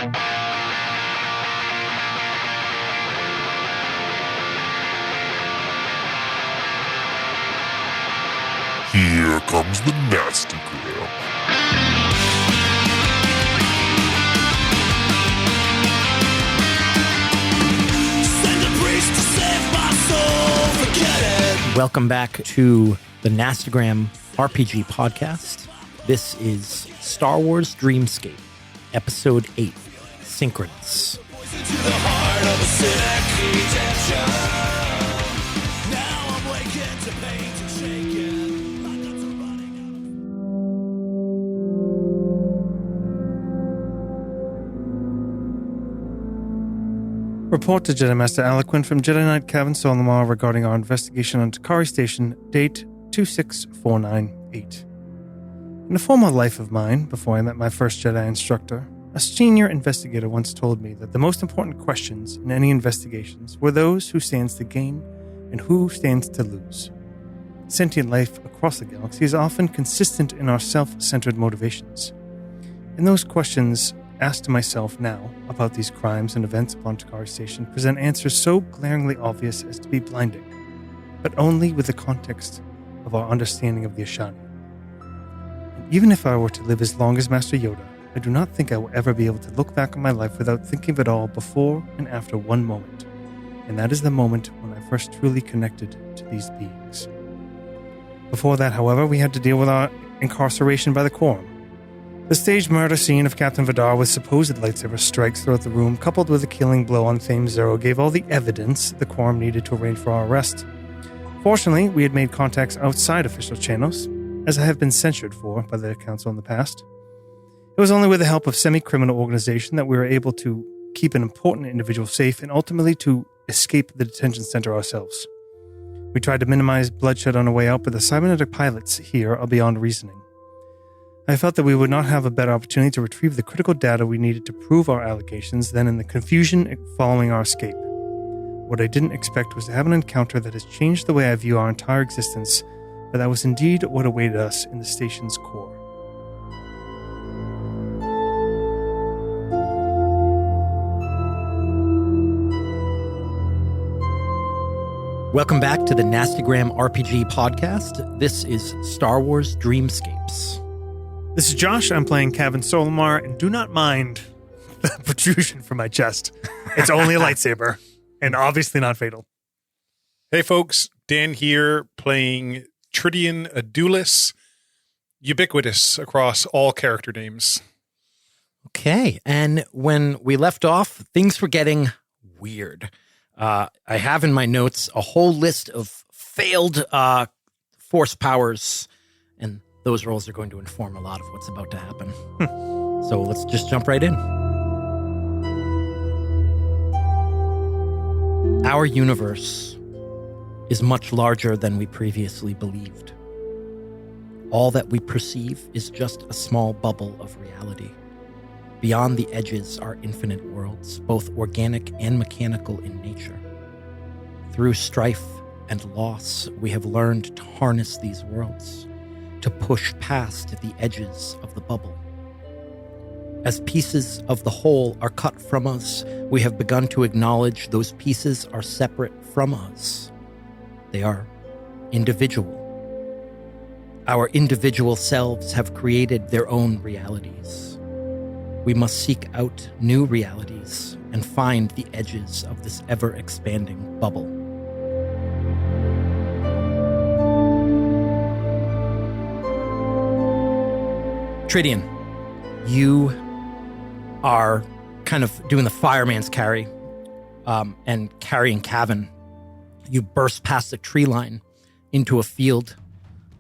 Here comes the nasty gram. Send a priest to save my soul, forget it. Welcome back to the Nastagram RPG podcast. This is Star Wars Dreamscape, Episode 8, Synchronous. Poison to the heart of a cynic redemption. Now I'm waking to pain and shaking. My nuts are running out. Report to Jedi Master Aliquin from Jedi Knight Kevin Solomar regarding our investigation on Takari Station, date 26498. In a former life of mine, before I met my first Jedi instructor, a senior investigator once told me that the most important questions in any investigations were those who stands to gain and who stands to lose. Sentient life across the galaxy is often consistent in our self-centered motivations. And those questions asked to myself now about these crimes and events upon Takari Station present answers so glaringly obvious as to be blinding, but only with the context of our understanding of the Ashani. And even if I were to live as long as Master Yoda, I do not think I will ever be able to look back on my life without thinking of it all before and after one moment, and that is the moment when I first truly connected to these beings. Before that, however, we had to deal with our incarceration by the Quorum. The staged murder scene of Captain Vidar with supposed lightsaber strikes throughout the room, coupled with a killing blow on Thame Zero, gave all the evidence the Quorum needed to arrange for our arrest. Fortunately, we had made contacts outside official channels, as I have been censured for by the Council in the past. It was only with the help of semi-criminal organization that we were able to keep an important individual safe and ultimately to escape the detention center ourselves. We tried to minimize bloodshed on our way out, but the cybernetic pilots here are beyond reasoning. I felt that we would not have a better opportunity to retrieve the critical data we needed to prove our allegations than in the confusion following our escape. What I didn't expect was to have an encounter that has changed the way I view our entire existence, but that was indeed what awaited us in the station's core. Welcome back to the Nastagram RPG podcast. This is Star Wars Dreamscapes. This is Josh. I'm playing Kevin Solomar, and do not mind the protrusion from my chest. It's only a lightsaber, and obviously not fatal. Hey folks, Dan here playing Tridian Adulis, ubiquitous across all character names. Okay, and when we left off, things were getting weird. I have in my notes a whole list of failed force powers, and those roles are going to inform a lot of what's about to happen. So let's just jump right in. Our universe is much larger than we previously believed. All that we perceive is just a small bubble of reality. Beyond the edges are infinite worlds, both organic and mechanical in nature. Through strife and loss, we have learned to harness these worlds, to push past the edges of the bubble. As pieces of the whole are cut from us, we have begun to acknowledge those pieces are separate from us. They are individual. Our individual selves have created their own realities. We must seek out new realities and find the edges of this ever-expanding bubble. Tridian, you are kind of doing the fireman's carry and carrying Cavan. You burst past the tree line into a field.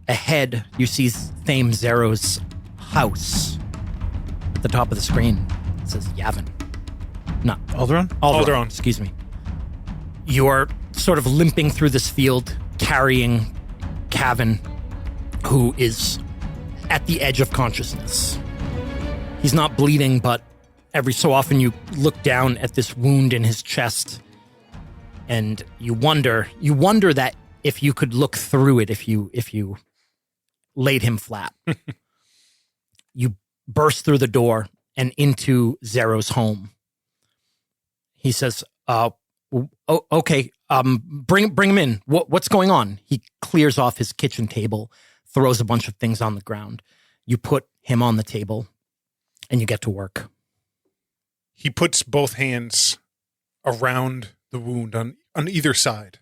Ahead, you see Thame Zero's house. At the top of the screen, it says Yavin. Not Alderaan? Alderaan. Excuse me. You are sort of limping through this field, carrying Cavan, who is at the edge of consciousness. He's not bleeding, but every so often you look down at this wound in his chest, and you wonder that if you could look through it, if you laid him flat. You burst through the door and into Zero's home. He says, okay, bring him in. What's going on? He clears off his kitchen table, throws a bunch of things on the ground. You put him on the table, and you get to work. He puts both hands around the wound on either side.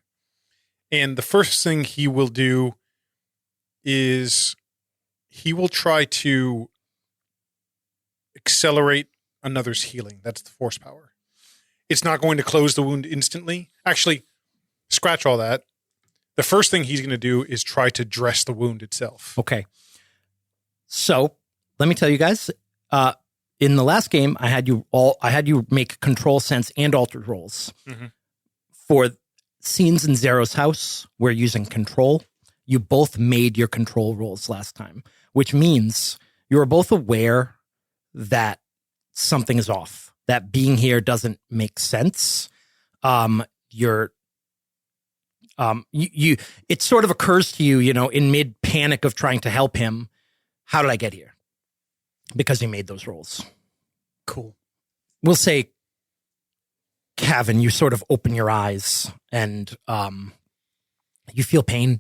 And the first thing he will do is he will try to accelerate another's healing. That's the force power. It's not going to close the wound instantly. Actually, scratch all that. The first thing he's going to do is try to dress the wound itself. Okay. So let me tell you guys, in the last game, I had you make control sense and altered rolls. Mm-hmm. For scenes in Zero's house, we're using control. You both made your control rolls last time, which means you are both aware that something is off, that being here doesn't make sense. It sort of occurs to you, in mid panic of trying to help him. How did I get here? Because you made those rolls. Cool. We'll say, Kevin, you sort of open your eyes and you feel pain.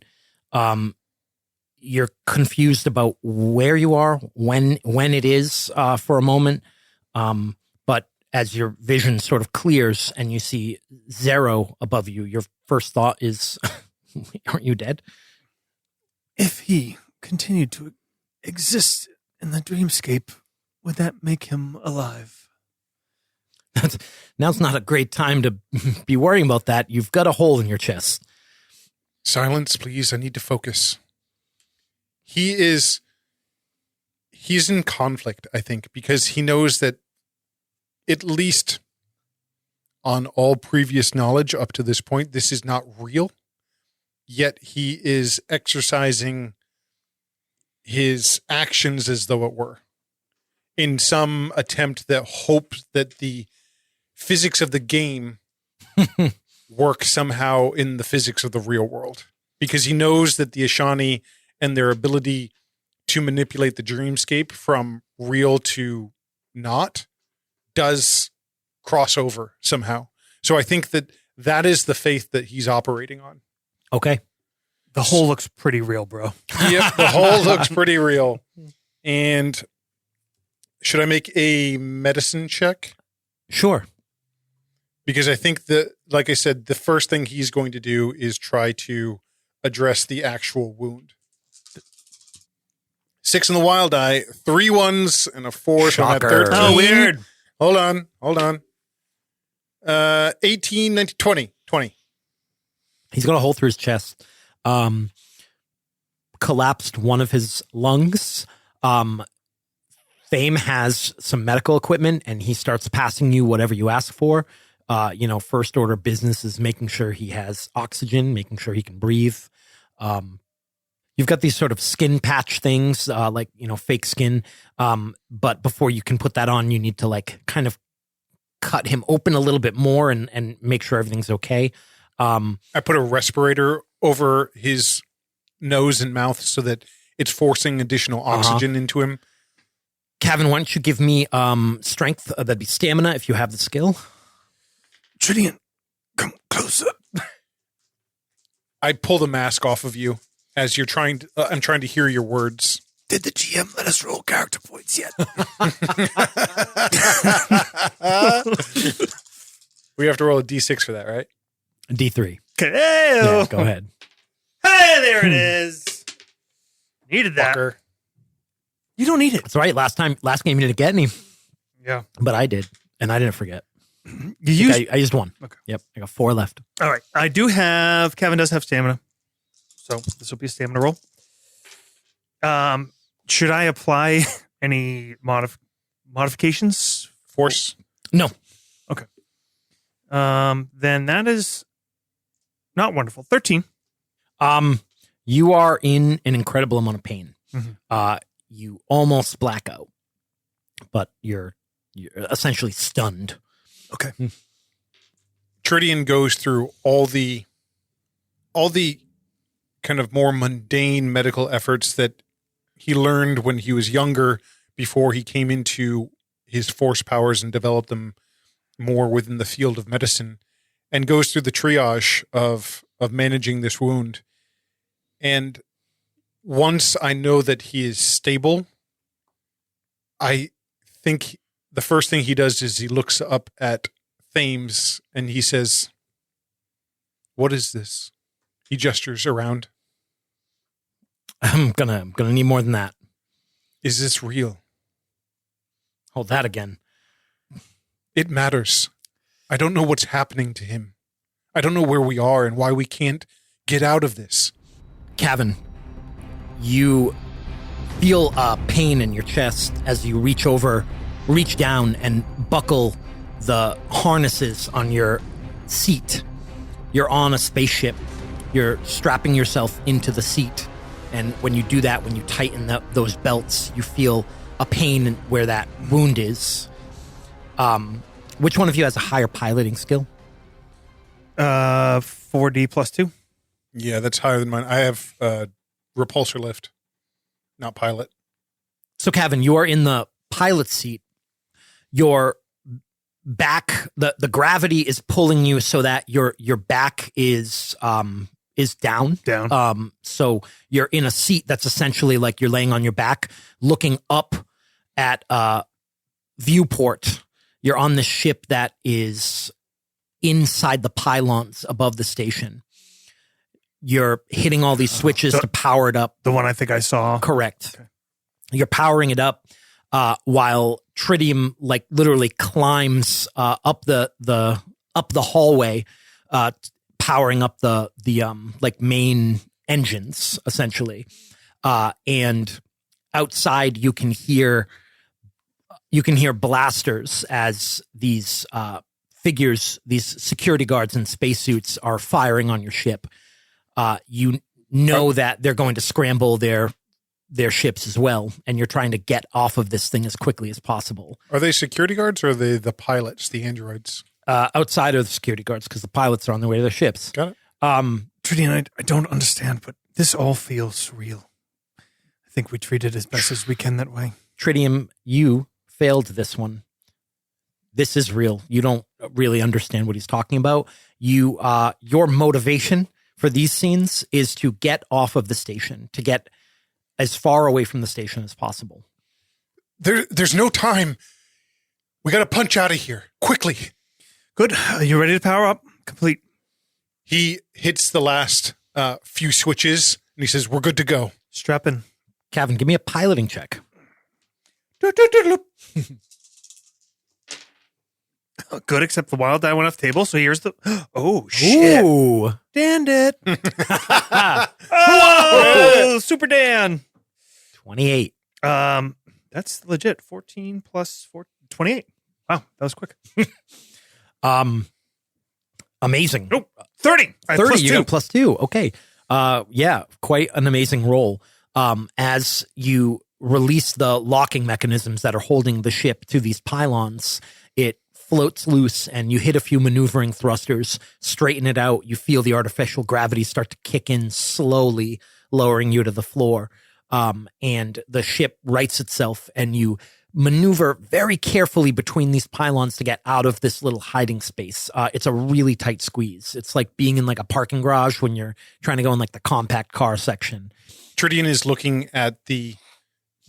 You're confused about where you are, when it is for a moment. But as your vision sort of clears and you see Zero above you, your first thought is, aren't you dead? If he continued to exist in the dreamscape, would that make him alive? Now's not a great time to be worrying about that. You've got a hole in your chest. Silence, please. I need to focus. He's in conflict, I think, because he knows that at least on all previous knowledge up to this point, this is not real. Yet he is exercising his actions as though it were, in some attempt that hopes that the physics of the game work somehow in the physics of the real world. Because he knows that the Ashani and their ability to manipulate the dreamscape from real to not does cross over somehow. So I think that is the faith that he's operating on. Okay. The hole looks pretty real, bro. Yep, the hole looks pretty real. And should I make a medicine check? Sure. Because I think that, like I said, the first thing he's going to do is try to address the actual wound. 6 in the wild die, 3 1s and a 4. So I'm at Shocker. 13. Oh, weird. Hold on. 18, 19, 20. He's got a hole through his chest. Collapsed one of his lungs. Fame has some medical equipment and he starts passing you whatever you ask for. First order business is making sure he has oxygen, making sure he can breathe. You've got these sort of skin patch things, fake skin. But before you can put that on, you need to kind of cut him open a little bit more and make sure everything's okay. I put a respirator over his nose and mouth so that it's forcing additional oxygen into him. Kevin, why don't you give me strength? That'd be stamina if you have the skill. Tridian, come closer. I pull the mask off of you as you're trying to, I'm trying to hear your words. Did the GM let us roll character points yet? We have to roll a D6 for that, right? D3. Okay. Yeah, go ahead. Hey, there it is. Needed that. Fucker. You don't need it. That's right. Last game you didn't get any, Yeah. but I did, and I didn't forget. You used. I used 1. Okay. Yep, I got 4 left. All right. I do have. Kevin does have stamina, so this will be a stamina roll. Should I apply any modifications? Force. No. Okay. Then that is not wonderful. 13. You are in an incredible amount of pain. Mhm. You almost black out, but you're essentially stunned. Okay. Tridian goes through all the kind of more mundane medical efforts that he learned when he was younger before he came into his force powers and develop them more within the field of medicine, and goes through the triage of managing this wound. And once I know that he is stable, I think the first thing he does is he looks up at Thames and he says, "What is this?" He gestures around. I'm gonna need more than that. "Is this real?" Hold that again. "It matters. I don't know what's happening to him. I don't know where we are and why we can't get out of this." Cavan, you feel pain in your chest as you reach down and buckle the harnesses on your seat. You're on a spaceship. You're strapping yourself into the seat. And when you do that, when you tighten those belts, you feel a pain where that wound is. Which one of you has a higher piloting skill? 4D plus 2. Yeah, that's higher than mine. I have repulsor lift, not pilot. So, Cavan, you are in the pilot seat. Your back, the gravity is pulling you so that your back is down. So you're in a seat that's essentially like you're laying on your back, looking up at a viewport. You're on the ship that is inside the pylons above the station. You're hitting all these switches to power it up. The one I think I saw. Correct. Okay. You're powering it up while Tritium like literally climbs up the hallway, powering up the like main engines essentially. And outside you can hear blasters as these figures, these security guards in spacesuits are firing on your ship. You know that they're going to scramble their ships as well, and you're trying to get off of this thing as quickly as possible. Are they security guards or are they the pilots, the androids? Outside of the security guards, because the pilots are on their way to their ships. Got it. Tritium, I don't understand, but this all feels real. I think we treat it as best as we can that way. Tritium, you failed this one. This is real. You don't really understand what he's talking about. Your motivation for these scenes is to get off of the station, to get as far away from the station as possible. There's no time. We got to punch out of here quickly. Good. Are you ready to power up? Complete. He hits the last few switches and he says, "We're good to go." Strap in. Cavan, give me a piloting check. Good, except the wild die went off the table. So here's the. Oh, shit. Ooh. Dan it. Oh, Super Dan. 28. That's legit. 14 plus 4, 28. Wow, that was quick. Amazing. Nope. 30. 30, you got +2. Okay. Yeah, quite an amazing roll. As you release the locking mechanisms that are holding the ship to these pylons, it floats loose and you hit a few maneuvering thrusters, straighten it out. You feel the artificial gravity start to kick in slowly, lowering you to the floor. And the ship rights itself and you maneuver very carefully between these pylons to get out of this little hiding space. It's a really tight squeeze. It's like being in like a parking garage when you're trying to go in like the compact car section. Tritium is looking at the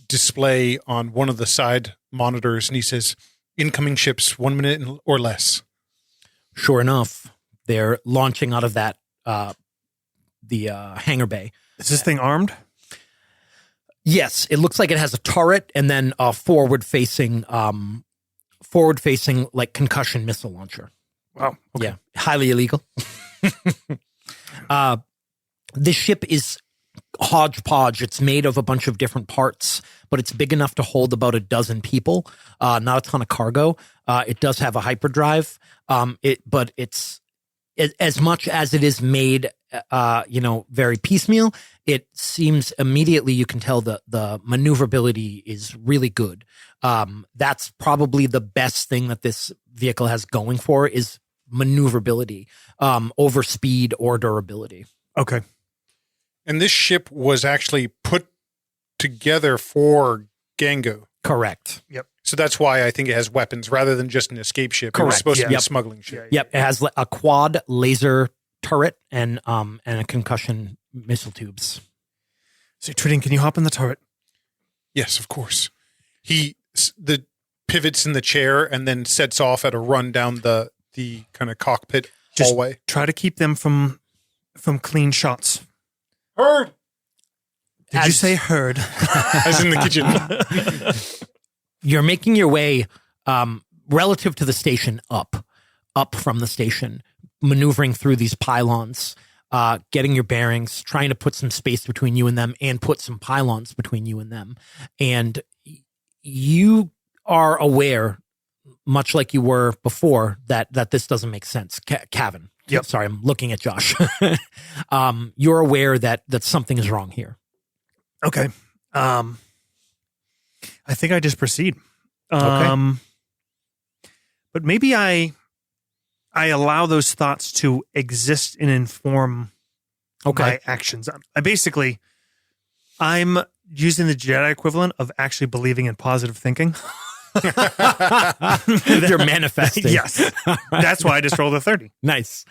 display on one of the side monitors and he says, "Incoming ships, 1 minute or less." Sure enough, they're launching out of that the hangar bay. Is this thing armed? Yes, it looks like it has a turret and then a forward-facing like concussion missile launcher. Wow. Okay. Yeah, highly illegal. This ship is hodgepodge. It's made of a bunch of different parts, but it's big enough to hold about a dozen people. Not a ton of cargo. It does have a hyperdrive. But it's as much as it is made, very piecemeal. It seems immediately you can tell the maneuverability is really good. That's probably the best thing that this vehicle has going for is maneuverability over speed or durability. Okay. And this ship was actually put together for Gango. Correct. Yep. So that's why I think it has weapons rather than just an escape ship. It was Correct. supposed to be Yep. a smuggling ship. Yep, it has a quad laser turret and a concussion missile tubes. So, Tridian, can you hop in the turret? Yes, of course. He the pivots in the chair and then sets off at a run down the kind of cockpit Just hallway. try to keep them from clean shots. Heard. Did you say heard? As in the kitchen. You're making your way relative to the station up from the station, maneuvering through these pylons, getting your bearings, trying to put some space between you and them and put some pylons between you and them. And you are aware, much like you were before, that this doesn't make sense. Cavan. Yep. Sorry, I'm looking at Josh. You're aware that something is wrong here. Okay. I think I just proceed. Okay. But maybe I allow those thoughts to exist and inform my actions. I'm using the Jedi equivalent of actually believing in positive thinking. You're manifesting. Yes. That's why I just rolled a 30. Nice.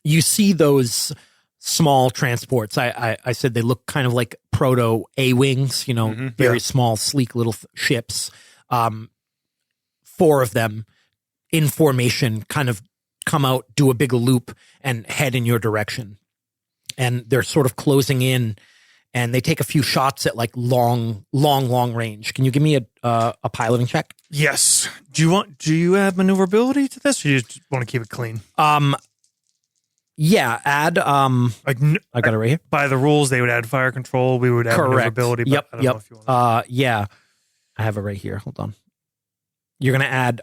You see those small transports. I said they look kind of like proto A-wings, very small, sleek little ships. 4 of them in formation kind of come out, do a big loop, and head in your direction. And they're sort of closing in, and they take a few shots at like long range. Can you give me a piloting check? Yes. Do you add maneuverability to this, or you just want to keep it clean? Yeah, add I got it right here. By the rules, they would add fire control. We would add Correct. maneuverability. But Yep. I don't know if you want Yeah. I have it right here. Hold on. You're gonna add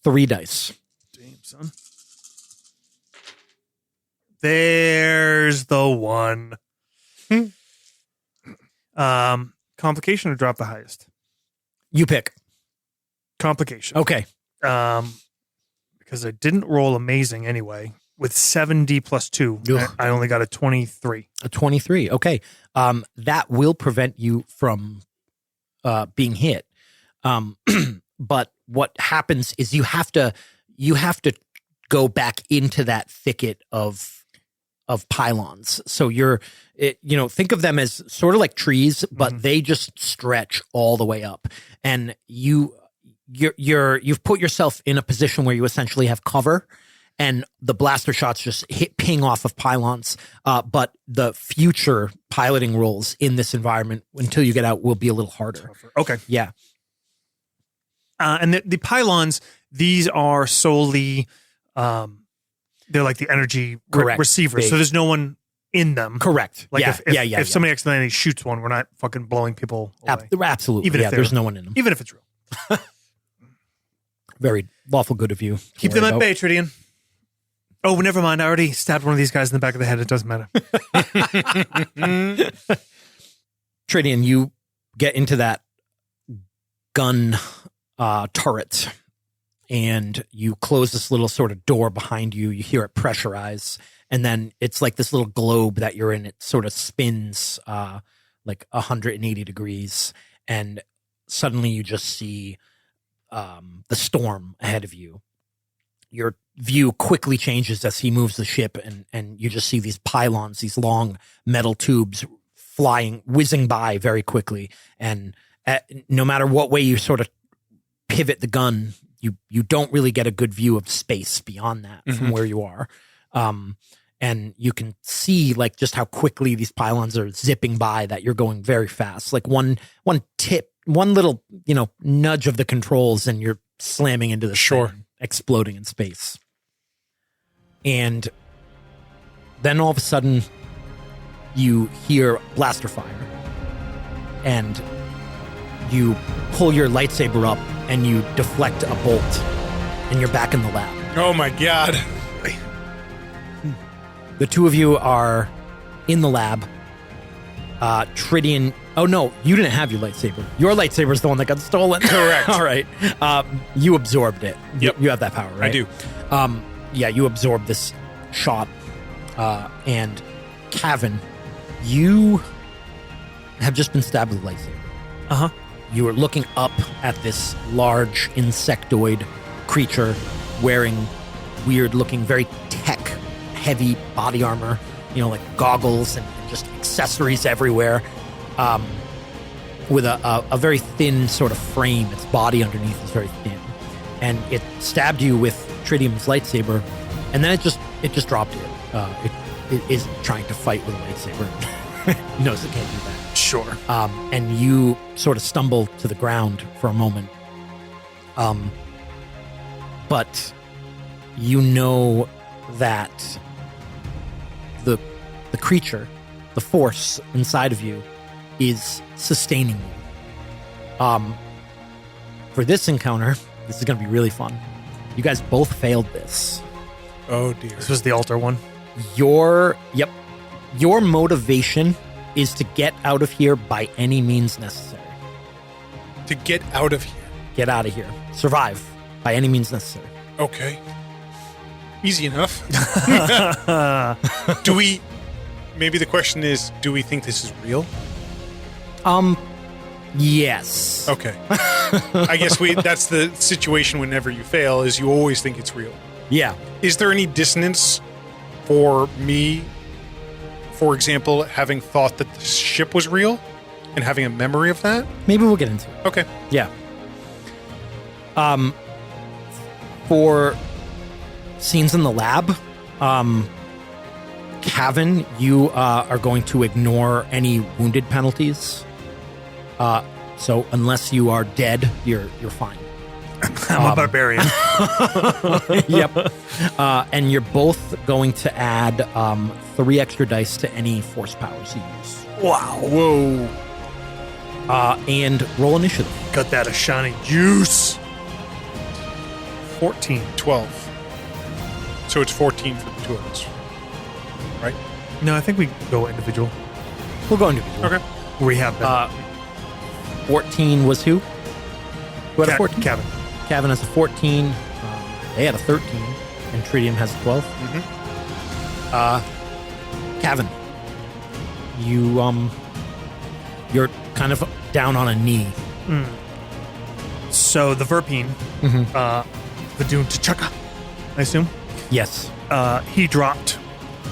3 dice. Damn, son. There's the one. Complication or drop the highest? You pick. Complication. Okay. Because I didn't roll amazing anyway. With 7D plus 2, Ugh. I only got a 23. A 23. Okay. That will prevent you from being hit. But what happens is you have to go back into that thicket of pylons. So think of them as sort of like trees, but they just stretch all the way up. And you've put yourself in a position where you essentially have cover, and the blaster shots just ping off of pylons. But the future piloting roles in this environment until you get out will be a little harder. Okay. Yeah. And the pylons, these are solely, they're like the energy Correct. receivers. Big. So there's no one in them. Correct. Like yeah. if somebody accidentally shoots one, we're not fucking blowing people away. Absolutely. Even if there's no one in them. Even if it's real. Very lawful good of you. to Keep worry them at about. bay, Tridian. Oh, never mind. I already stabbed one of these guys in the back of the head. It doesn't matter. Tridian, you get into that gun turret, and you close this little sort of door behind you. You hear it pressurize, and then it's like this little globe that you're in. It sort of spins like 180 degrees, and suddenly you just see the storm ahead of you. Your view quickly changes as he moves the ship, and you just see these pylons, these long metal tubes whizzing by very quickly. And no matter what way you sort of pivot the gun, you don't really get a good view of space beyond that from where you are. And you can see like just how quickly these pylons are zipping by, that you're going very fast. Like one little, nudge of the controls and you're slamming into the thing, exploding in space. And then all of a sudden you hear blaster fire, and you pull your lightsaber up and you deflect a bolt, and you're back in the lab. Oh my God. The two of you are in the lab. Tridian. Oh no, you didn't have your lightsaber. Your lightsaber is the one that got stolen. Correct. All right. You absorbed it. Yep. You have that power, right? I do. Yeah, you absorbed this shot. And Cavan, you have just been stabbed with a lightsaber. Uh-huh. you are looking up at this large insectoid creature wearing weird-looking, very tech-heavy body armor, like goggles and just accessories everywhere, with a very thin sort of frame. Its body underneath is very thin. And it stabbed you with Tritium's lightsaber, and then it just dropped it. It isn't trying to fight with a lightsaber. It knows it can't do that. Sure. And you sort of stumble to the ground for a moment. But you know that the creature, the force inside of you, is sustaining you. For this encounter, this is going to be really fun. You guys both failed this. Oh dear. This was the altar one. Your motivation is to get out of here by any means necessary. To get out of here. Get out of here. Survive by any means necessary. Okay. Easy enough. Maybe the question is, do we think this is real? Yes. Okay. I guess that's the situation whenever you fail, is you always think it's real. Yeah. Is there any dissonance for me, for example, having thought that the ship was real and having a memory of that? Maybe we'll get into it. Okay. Yeah. For scenes in the lab, Cavan, you are going to ignore any wounded penalties. So unless you are dead, you're fine. I'm a barbarian. Yep. And you're both going to add 3 extra dice to any force powers you use. Wow. Whoa. And roll initiative. Got that Ashani juice. 14. 12. So it's 14 for the two of us. Right? No, I think we go individual. We'll go individual. Okay. We have been. 14 was who? Who had a 14? Kevin. Cavan has a 14. They had a 13. And Tritium has a 12. Cavan, you're kind of down on a knee. So the Verpine, the Dune T'Chaka, I assume, Yes, he dropped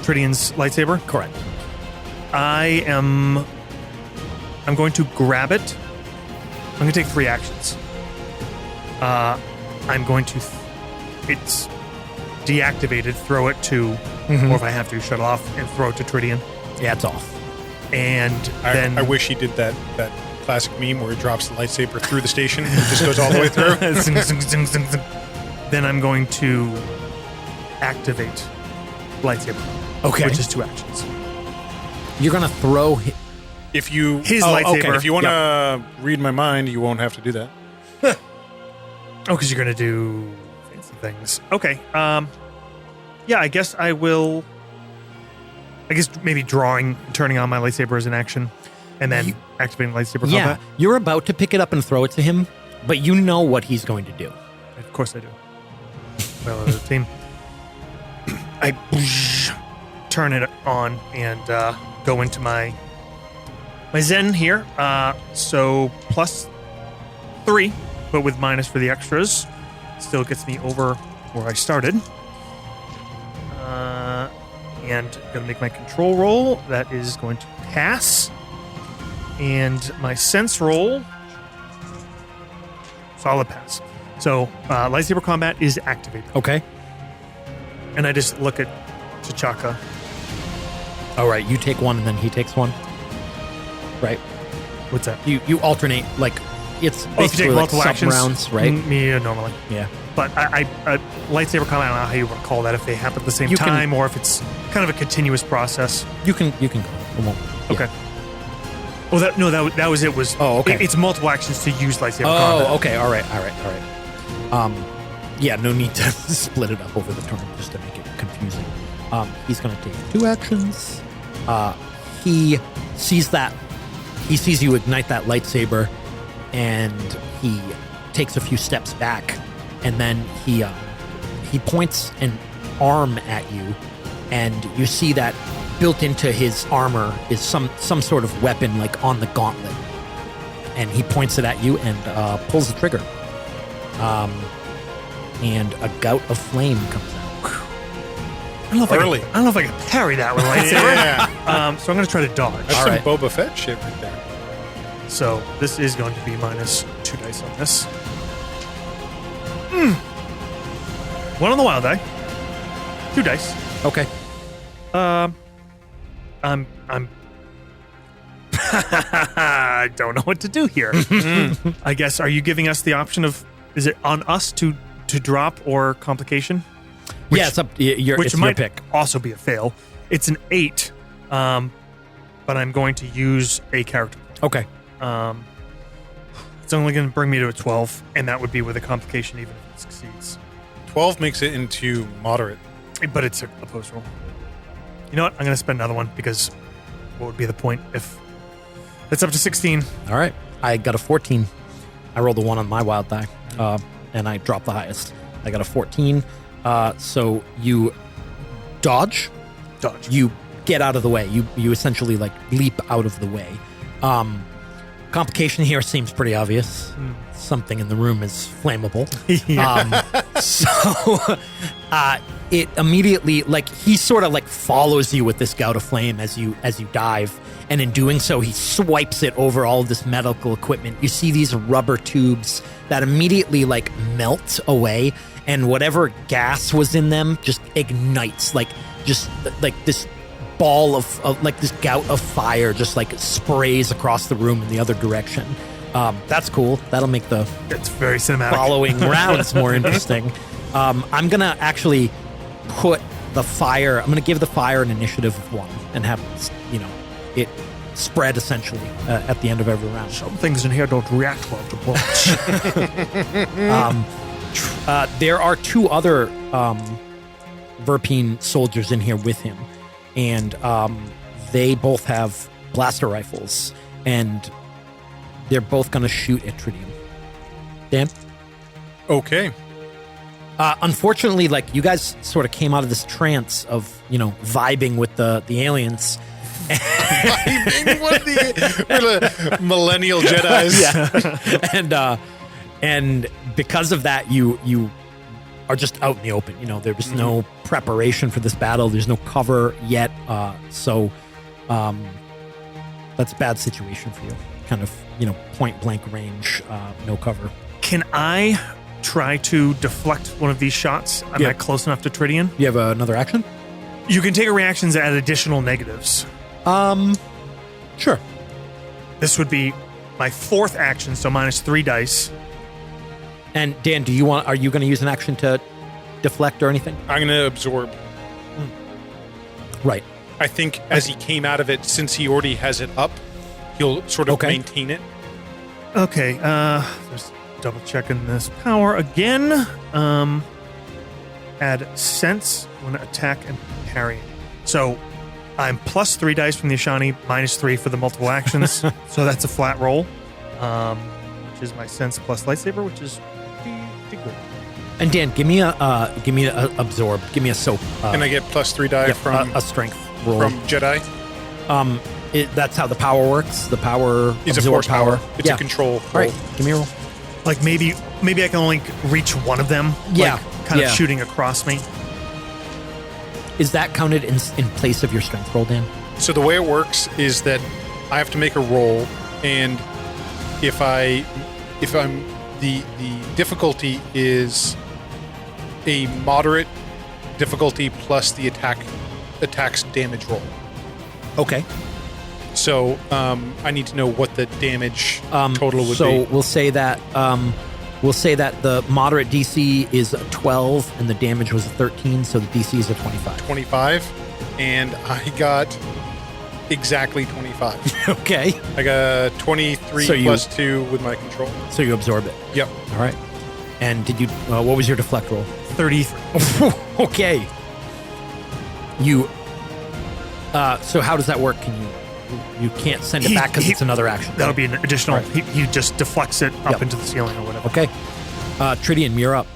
Tritium's lightsaber. correct. I'm going to grab it. I'm going to take 3 actions. I'm going to... it's deactivated, throw it to... Or if I have to, shut it off and throw it to Tritium. Yeah, it's off. And then... I wish he did that classic meme where he drops the lightsaber through the station and it just goes all the way through. Zing, zing, zing, zing, zing. Then I'm going to activate lightsaber. Okay. Which is 2 actions. You're going to throw... If you His lightsaber. okay. if you want to read my mind, you won't have to do that. Oh, because you're going to do fancy things. Okay. Yeah, I guess I will... I guess maybe turning on my lightsaber as an action, and then activating lightsaber Yeah, combat. you're about to pick it up and throw it to him, but you know what he's going to do. Of course I do. Well, the team. I turn it on and go into my Zen here. So +3, but with minus for the extras. Still gets me over where I started. And gonna make my control roll. That is going to pass. And my sense roll, solid pass. So lightsaber combat is activated. Okay. And I just look at T'Chaka. All right, you take one and then he takes one. Right. What's that? You alternate, like, it's Oh, if you basically take like multiple actions, rounds, right? Yeah, normally. Yeah. But I lightsaber combat, I don't know how you want to call that, if they happen at the same You can- time or if it's kind of a continuous process. You can go. It won't. Yeah. Okay. Oh, that was it. Oh, okay. It's multiple actions to use lightsaber combat. Oh, okay. All right. Yeah, no need to split it up over the turn just to make it confusing. He's going to take 2 actions. He sees you ignite that lightsaber, and he takes a few steps back, and then he points an arm at you, and you see that built into his armor is some sort of weapon, like on the gauntlet. and he points it at you and pulls the trigger. And a gout of flame comes out. I don't know if I can parry that with a lightsaber. Yeah. So I'm going to try to dodge. That's All some right. Boba Fett shit right there. So this is going to be minus 2 dice on this. 1 on the wild die. 2 dice. Okay. I'm I don't know what to do here. I guess, are you giving us the option of, is it on us to drop or complication? Yeah, it's up. Which It's might your pick. also be a fail. It's an 8, but I'm going to use a character. Okay. It's only going to bring me to a 12, and that would be with a complication even if it succeeds. 12 makes it into moderate. But it's a post roll. You know what? I'm going to spend another one because what would be the point if it's up to 16? All right. I got a 14. I rolled a 1 on my wild die, and I dropped the highest. I got a 14. So you dodge. You get out of the way. You essentially like leap out of the way. Complication here seems pretty obvious. Something in the room is flammable. So it immediately, like, he sort of like follows you with this gout of flame as you dive, and in doing so he swipes it over all of this medical equipment. You see these rubber tubes that immediately like melt away, and whatever gas was in them just ignites, like just like this ball of like this gout of fire just like sprays across the room in the other direction. That's cool. That'll make the It's very cinematic. following rounds more interesting. I'm gonna actually put the fire. I'm gonna give the fire an initiative of 1 and have it spread essentially at the end of every round. Some things in here don't react well to bullets. There are 2 other Verpine soldiers in here with him, and they both have blaster rifles, and they're both going to shoot at Tritium. Dan? Okay. Unfortunately, like, you guys sort of came out of this trance of, vibing with the aliens. We're the millennial Jedis. Yeah. And because of that, you are just out in the open. There was no preparation for this battle. There's no cover yet. So that's a bad situation for you. Kind of, point blank range, no cover. Can I try to deflect one of these shots? I'm not close enough to Tritium. You have another action? You can take reactions at additional negatives. Sure. This would be my 4th action, so minus 3 dice. And Dan, are you going to use an action to deflect or anything? I'm going to absorb. Right. I think as he came out of it, since he already has it up, he'll sort of maintain it. Okay, just double checking this power again. Add sense when attack and parrying. So I'm plus 3 dice from the Ashani, minus 3 for the multiple actions. So that's a flat roll, which is my sense plus lightsaber, which is pretty good. And Dan, give me a absorb. Give me a soap. And I get plus 3 die from a strength roll. from Jedi. That's how the power works. The power It's a absorb force power. It's a control roll. All right, give me a roll. Like maybe I can only reach one of them. Yeah, like kind of shooting across me. Is that counted in place of your strength roll, Dan? So the way it works is that I have to make a roll, and if I'm the difficulty is a moderate difficulty plus the attack's damage roll. Okay. So I need to know what the damage total would be. So we'll say that the moderate DC is a 12 and the damage was a 13, so the DC is a 25. 25, and I got exactly 25. Okay. I got 23 So plus 2 with my control. So you absorb it. Yep. All right. And did you? What was your deflect roll? 33. Okay. You. So how does that work? You can't send it back because it's another action. That'll be an additional. Right. He just deflects it up into the ceiling or whatever. Okay. Tritium, you're up.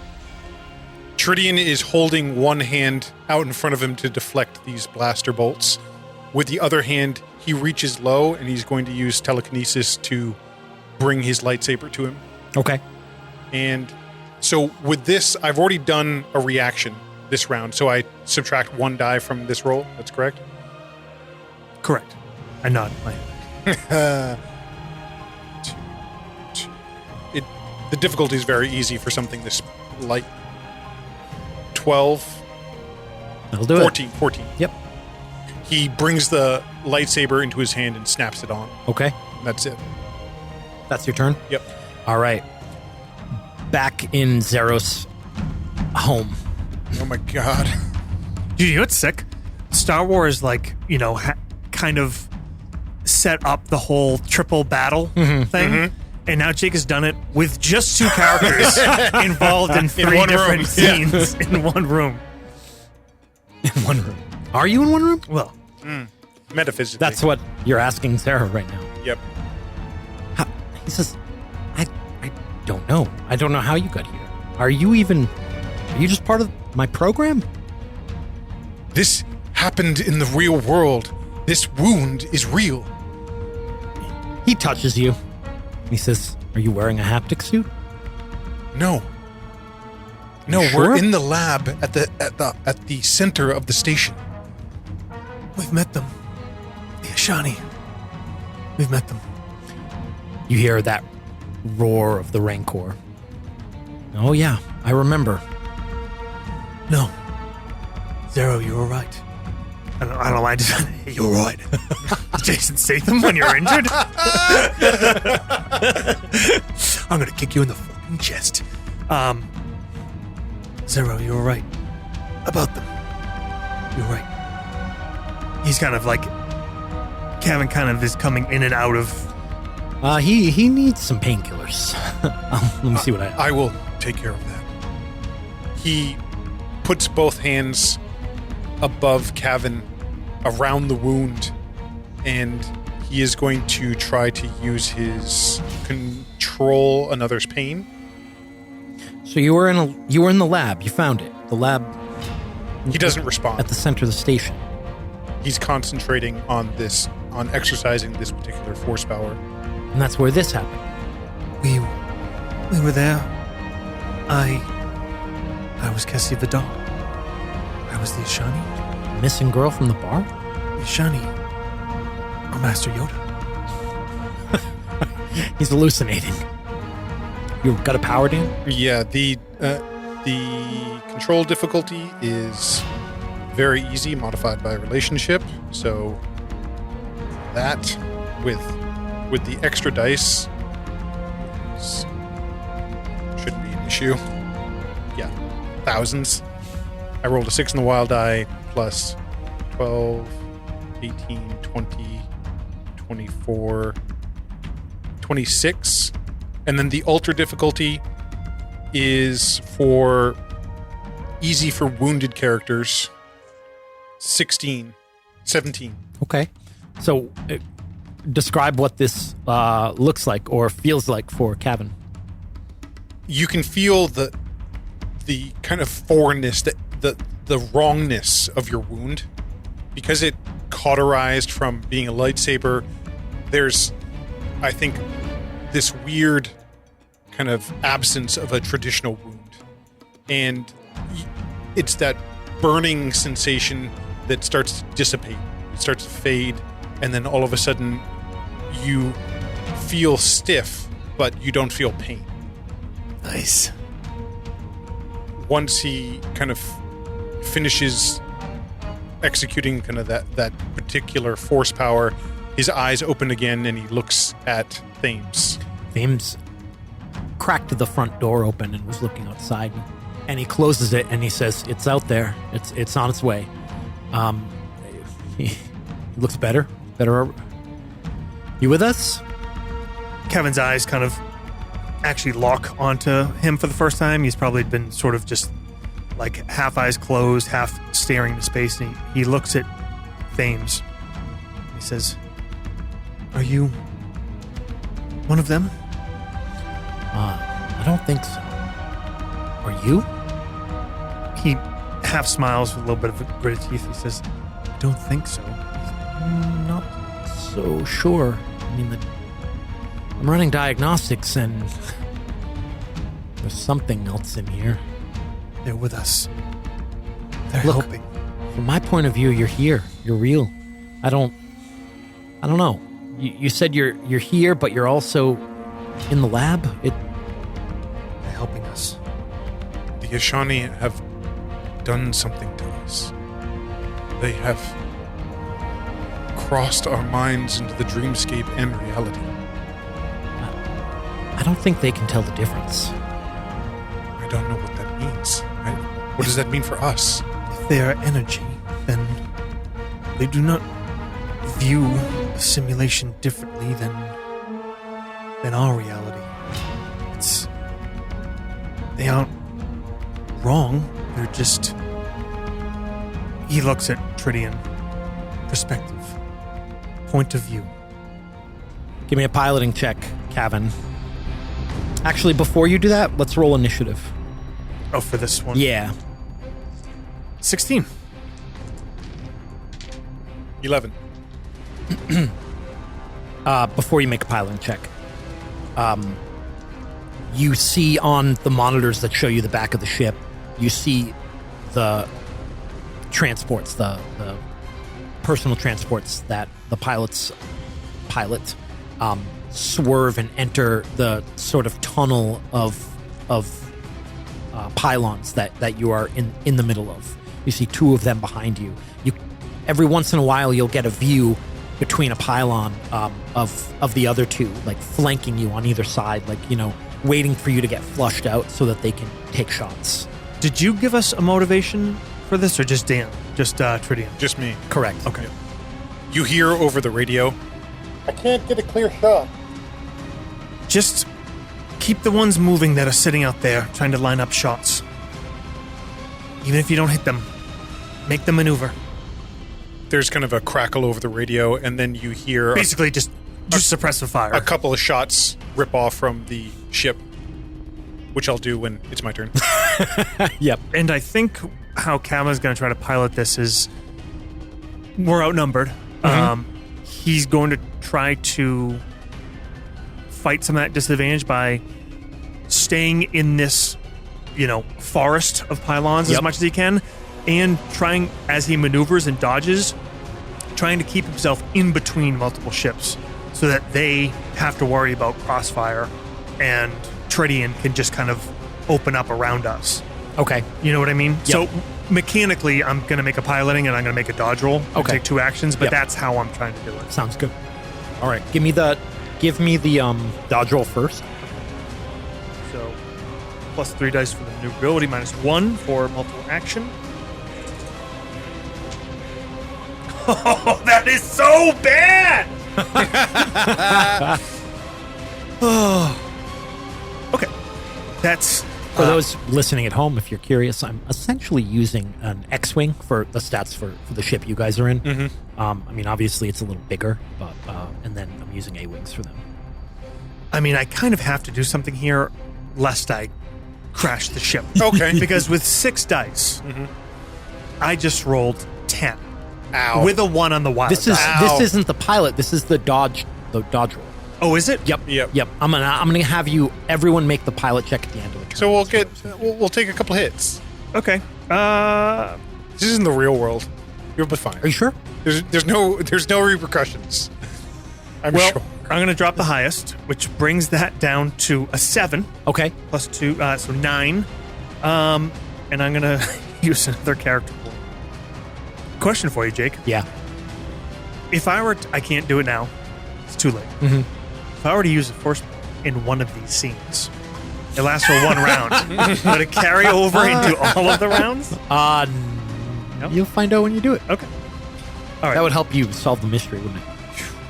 Tritium is holding one hand out in front of him to deflect these blaster bolts. With the other hand, he reaches low and he's going to use telekinesis to bring his lightsaber to him. Okay. And so with this, I've already done a reaction this round. So I subtract 1 die from this roll. That's correct? Correct. I nod my head. The difficulty is very easy for something this light. 12. That'll do 14. 14. Yep. He brings the lightsaber into his hand and snaps it on. Okay. That's it. That's your turn? Yep. All right. Back in Zeros' home. Oh my god. Dude, you know what's sick? Star Wars, like, kind of set up the whole triple battle thing. And now Jake has done it with just 2 characters involved in 3 one different room. scenes in one room. In one room. Are you in one room? Well, Metaphysically. That's what you're asking Sarah right now. Yep. He says, I don't know. I don't know how you got here. Are you just part of my program? This happened in the real world. This wound is real. He touches you. He says, are you wearing a haptic suit? No. No, You we're sure? in the lab at the center of the station. we've met them. The Ashani. We've met them. You hear that roar of the Rancor. Oh yeah, I remember. No. Zero, you were right. I don't know why I just you're right. Jason Statham when you're injured? I'm gonna kick you in the fucking chest. Zero, you were right. About them. You're right. He's kind of like Kevin kind of is coming in and out of He needs some painkillers. Let me see what I have. I will take care of that. He puts both hands above Cavan around the wound, and he is going to try to use his control another's pain. So you were in the lab. You found it. The lab He doesn't respond. at the center of the station. He's concentrating on exercising this particular force power. And that's where this happened. we were there. I was Cassie Vidal. I was the Ashani. Missing girl from the bar? The Ashani. Or Master Yoda. He's hallucinating. You got a power down? Yeah, the control difficulty is very easy, modified by relationship. So that with the extra dice shouldn't be an issue. Yeah, thousands. I rolled a 6 in the wild die plus 12, 18, 20, 24, 26. And then the ultra difficulty is for easy for wounded characters. 17. Okay. So describe what this looks like or feels like for Cavan. You can feel the kind of foreignness, the wrongness of your wound. Because it cauterized from being a lightsaber, there's, I think, this weird kind of absence of a traditional wound. And it's that burning sensation that starts to dissipate. It starts to fade, and then all of a sudden you feel stiff, but you don't feel pain. Nice. Once he kind of finishes executing kind of that particular force power, his eyes open again and he looks at Thames. Thames cracked the front door open and was looking outside, and he closes it and he says, "It's out there. It's on its way." He looks better. You with us? Kevin's eyes kind of actually lock onto him for the first time. He's probably been sort of just like half eyes closed, half staring into space, and he looks at Thames. He says, "Are you one of them?" I don't think so. Are you? He half smiles with a little bit of a gritted teeth. He says, "I don't think so." Not so sure. I mean, I'm running diagnostics and there's something else in here. They're with us. They're Look. helping. From my point of view, you're here. You're real. I don't know. You said you're here, but you're also in the lab. They're helping us. The Ashani have done something to us. They have crossed our minds into the dreamscape and reality. I don't think they can tell the difference. I don't know what that means. What does that mean for us? If they are energy, then they do not view the simulation differently than our reality. They aren't wrong. They're just. He looks at Tridian. Perspective. Point of view. Give me a piloting check, Kevin. Actually, before you do that, let's roll initiative. Oh, for this one? Yeah. 16. 11. Before you make a piloting check, you see on the monitors that show you the back of the ship, you see the transports, the personal transports that the pilots pilot swerve and enter the sort of tunnel of pylons that you are in the middle of. You see two of them behind you. Every once in a while, you'll get a view between a pylon of the other two, like flanking you on either side, like, waiting for you to get flushed out so that they can take shots. Did you give us a motivation for this, or just Dan? Just Tridian? Just me. Correct. Okay. You hear over the radio, I can't get a clear shot. Just keep the ones moving that are sitting out there trying to line up shots. Even if you don't hit them, make the maneuver. There's kind of a crackle over the radio, and then you hear Basically, just suppressive fire. a couple of shots rip off from the ship, which I'll do when it's my turn. Yep. And I think how Kama's going to try to pilot this is we're outnumbered. He's going to try to fight some of that disadvantage by staying in this, forest of pylons as much as he can, and trying, as he maneuvers and dodges, trying to keep himself in between multiple ships so that they have to worry about crossfire and Tridian can just kind of open up around us. Okay. You know what I mean? Yep. So mechanically, I'm going to make a piloting and I'm going to make a dodge roll. I'll Okay. take 2 actions, but Yep. that's how I'm trying to do it. Sounds good. All right. Give me the dodge roll first. So plus 3 dice for the maneuverability, minus 1 for multiple action. Oh, that is so bad! Okay. That's For those listening at home, if you're curious, I'm essentially using an X-Wing for the stats for the ship you guys are in. Mm-hmm. Obviously it's a little bigger, but and then I'm using A-Wings for them. I kind of have to do something here lest I crash the ship. Okay. Because with 6 dice, I just rolled 10. Ow. With a 1 on the wild This die. isn't the pilot. This is the dodge roll. Oh, is it? Yep. Yep. I'm gonna have everyone make the pilot check at the end of the turn. So we'll take a couple hits. Okay. This isn't the real world. You'll be fine. Are you sure? There's no repercussions. I'm Well, sure. I'm going to drop the highest, which brings that down to a 7 Okay. plus 2, so 9. And I'm going to use another character point. Question for you, Jake. Yeah. If I were to, I can't do it now. It's too late. Mhm. If I were to use a force point in one of these scenes, it lasts for 1 round. Would it carry over into all of the rounds? Nope. You'll find out when you do it. Okay. All right. That would help you solve the mystery, wouldn't it?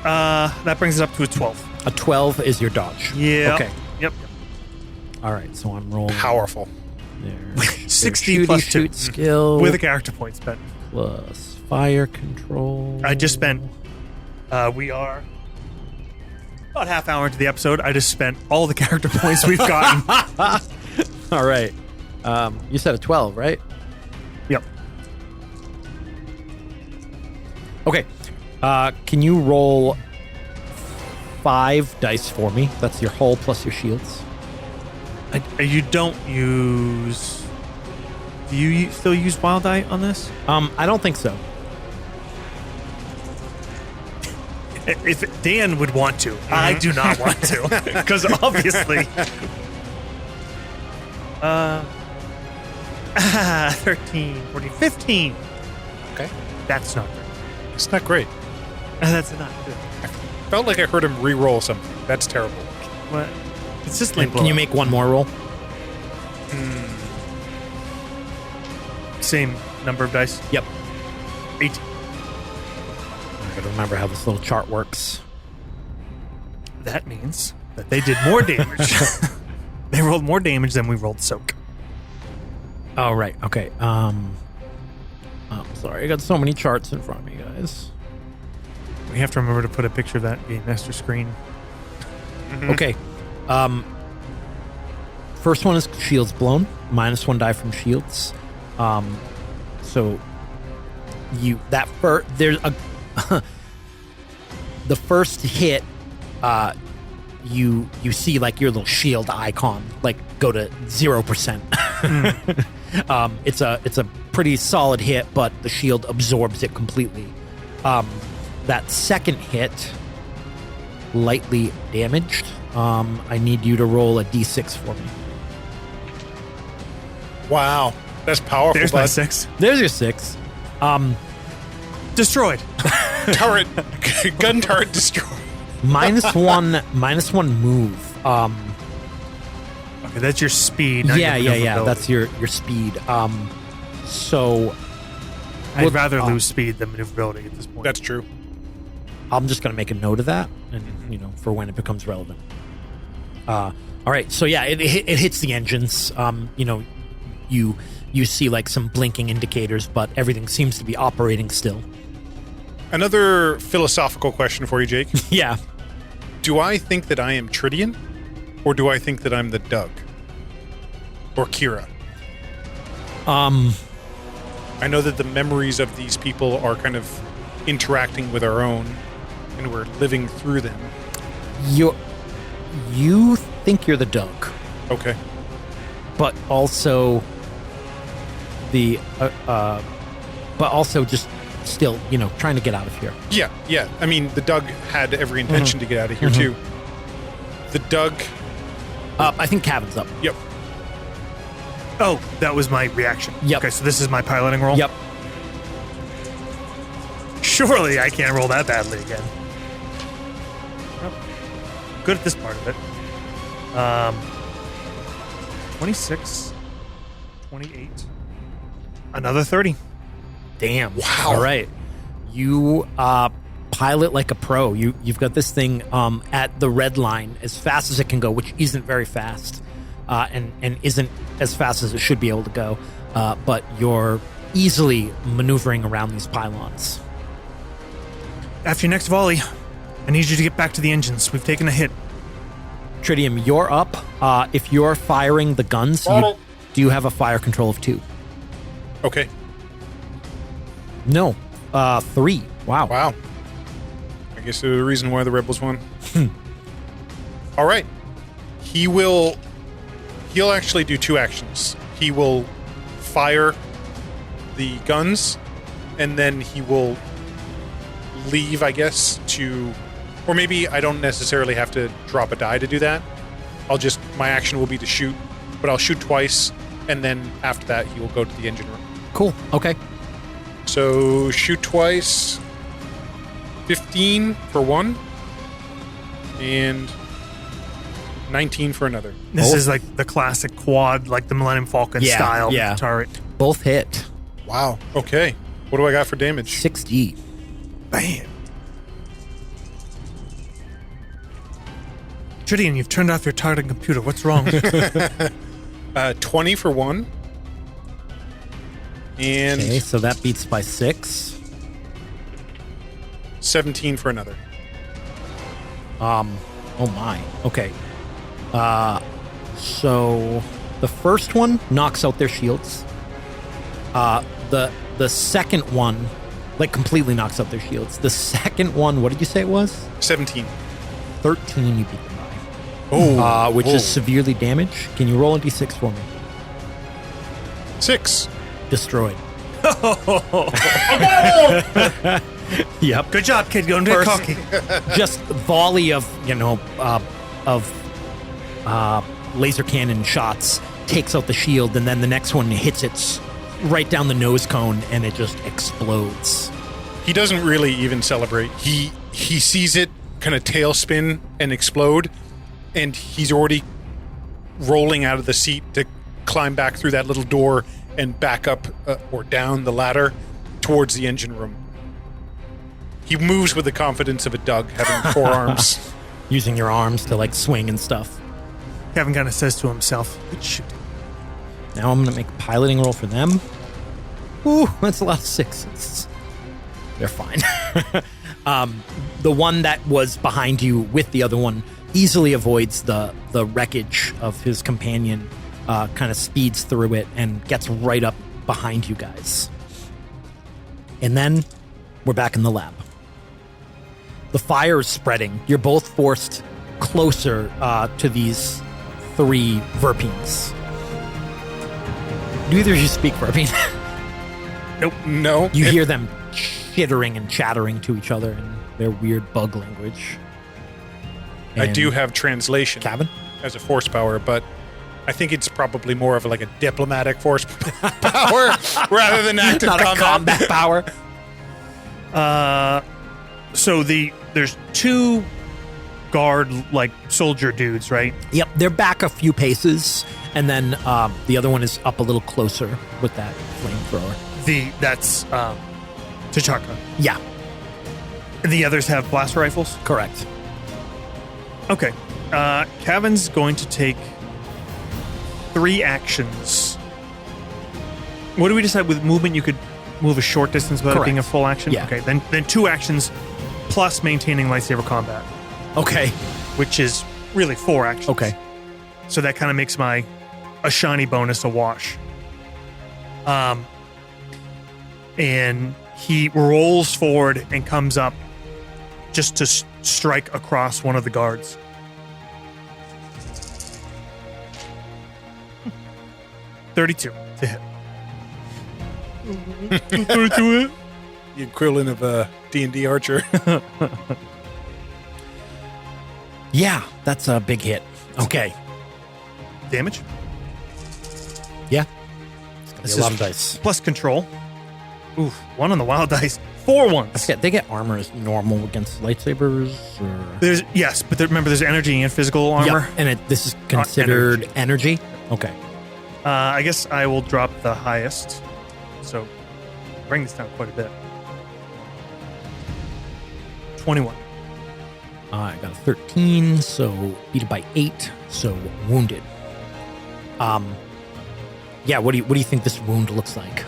That brings it up to a 12. A 12 is your dodge. Yeah. Okay. Yep. All right. So I'm rolling. Powerful. There. 60 Shooty plus shoot 2. skill With a character point spent. plus fire control. I just spent. We are about half hour into the episode. I just spent all the character points we've gotten. All right. You said a 12, right? Yep. Okay. Can you roll 5 dice for me. That's your hull plus your shields. You don't use... Do you still use wild die on this? I don't think so. If Dan would want to, I do not want to, because obviously. 13, 14, 15. Okay. That's not good. It's not great. That's not good. Felt like I heard him re-roll something. That's terrible. What? It's just And can you make one more roll? same number of dice? Yep. 18. I gotta remember how this little chart works. That means that they did more damage. They rolled more damage than we rolled soak. Oh, right. Okay. I'm sorry. I got so many charts in front of me, guys. We have to remember to put a picture of that game master screen. Okay. First one is shields blown. -1 die from shields. So you that there's a the first hit. You see like your little shield icon like go to 0%. It's a pretty solid hit, but the shield absorbs it completely. That second hit, lightly damaged. I need you to roll a d6 for me. Wow. That's powerful. There's bud. my 6. There's your 6. Destroyed. Turret. Gun turret destroyed. -1 move. Okay, that's your speed. Not Yeah. your maneuverability. That's your speed. So I'd rather lose speed than maneuverability at this point. That's true. I'm just gonna make a note of that, and for when it becomes relevant. All right. So yeah, it hits the engines. You see like some blinking indicators, but everything seems to be operating still. Another philosophical question for you, Jake. Yeah. Do I think that I am Tridian, or do I think that I'm the Doug? Or Kira? I know that the memories of these people are kind of interacting with our own, and we're living through them. You think you're the Doug, Okay. but also just still, trying to get out of here. Yeah. I mean, the Doug had every intention to get out of here, too. The Doug... I think Cavan's up. Yep. Oh, that was my reaction. Yep. Okay, so this is my piloting roll? Yep. Surely I can't roll that badly again. Well, good at this part of it. 26, 28, another 30. Damn. Wow. All right. You pilot like a pro. You've got this thing at the red line as fast as it can go, which isn't very fast, and isn't as fast as it should be able to go. But you're easily maneuvering around these pylons. After your next volley, I need you to get back to the engines. We've taken a hit. Tridium, you're up. If you're firing the guns, do you have a fire control of 2? Okay. No. 3. Wow. Wow. I guess there's a reason why the Rebels won. All right. He'll actually do 2 actions. He will fire the guns, and then he will leave, I guess, or maybe I don't necessarily have to drop a die to do that. My action will be to shoot, but I'll shoot twice, and then after that, he will go to the engine room. Cool. Okay. So, shoot twice, 15 for one, and 19 for another. This is like the classic quad, like the Millennium Falcon style turret. Both hit. Wow. Okay. What do I got for damage? 6D. Bam. Tridian, you've turned off your targeting computer. What's wrong? 20 for one. And Okay, so that beats by 6. 17 for another. Oh my. Okay. So the first one knocks out their shields. The second one, like, completely knocks out their shields. The second one, what did you say it was? 17. 13 you beat them by. Oh, Which is severely damaged. Can you roll a d6 for me? 6. Destroyed. Yep. Good job, kid. Don't get cocky. Just volley of laser cannon shots takes out the shield, and then the next one hits it right down the nose cone, and it just explodes. He doesn't really even celebrate. He sees it kind of tailspin and explode, and he's already rolling out of the seat to climb back through that little door and back up or down the ladder towards the engine room. He moves with the confidence of a Doug having 4 arms. Using your arms to like swing and stuff. Kevin kind of says to himself, "Good shooting." Now I'm going to make a piloting roll for them. Ooh, that's a lot of 6s. They're fine. The one that was behind you with the other one easily avoids the wreckage of his companion, kind of speeds through it and gets right up behind you guys. And then we're back in the lab. The fire is spreading. You're both forced closer to these 3 Verpines. Do either of you speak Verpine? Nope. No. You hear them chittering and chattering to each other in their weird bug language. I And do have translation Cabin? as a force power, but I think it's probably more of like a diplomatic force power rather than active Not a combat power. So there's 2 guard like soldier dudes, right? Yep, they're back a few paces, and then the other one is up a little closer with that flamethrower. That's T'Chaka. Yeah, And the others have blaster rifles. correct. Okay. Kevin's going to take 3 actions. What do we decide with movement? You could move a short distance without it being a Correct. full action? Yeah. Okay, then 2 actions plus maintaining lightsaber combat, Okay, which is really 4 actions. okay. So that kind of makes my Ashani bonus a wash. And he rolls forward and comes up just to strike across one of the guards. $32 to hit. 32 hit? The equivalent of a D&D archer. Yeah, that's a big hit. Okay, Damage. yeah. It's gonna be This a lot is- of dice. Plus control. Oof, 1 on the wild dice. 4 ones. They get armor as normal against lightsabers, or Yes, but remember there's energy and physical armor. Yep, and this is considered energy. Okay, I guess I will drop the highest. So bring this down quite a bit. 21. I got a 13, so beat it by 8, so wounded. Yeah. What do you think this wound looks like?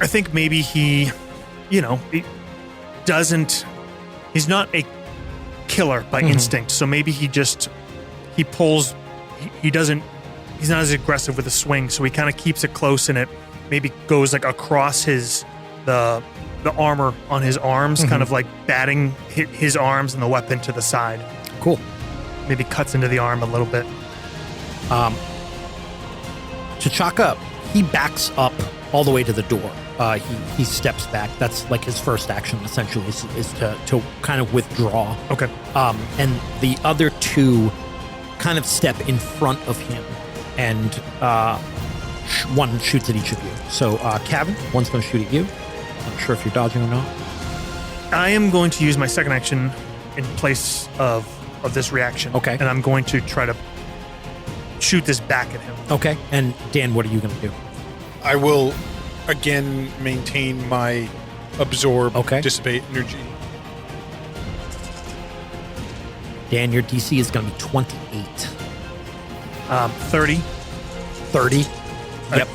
I think maybe he doesn't. He's not a killer by instinct, so maybe he pulls. He doesn't. He's not as aggressive with a swing, so he kind of keeps it close, and it maybe goes like across the armor on his arms, kind of like batting his arms and the weapon to the side. Cool. Maybe cuts into the arm a little bit. T'Chaka, he backs up all the way to the door. He steps back. That's like his first action, essentially, is to kind of withdraw. Okay. And the other 2 kind of step in front of him, and one shoots at each of you. So, Kevin, one's going to shoot at you. Not sure if you're dodging or not. I am going to use my second action in place of this reaction. Okay. And I'm going to try to shoot this back at him. Okay. And Dan, what are you going to do? I will again maintain my absorb, dissipate energy. Dan, your DC is going to be 28. 30 30. Yep.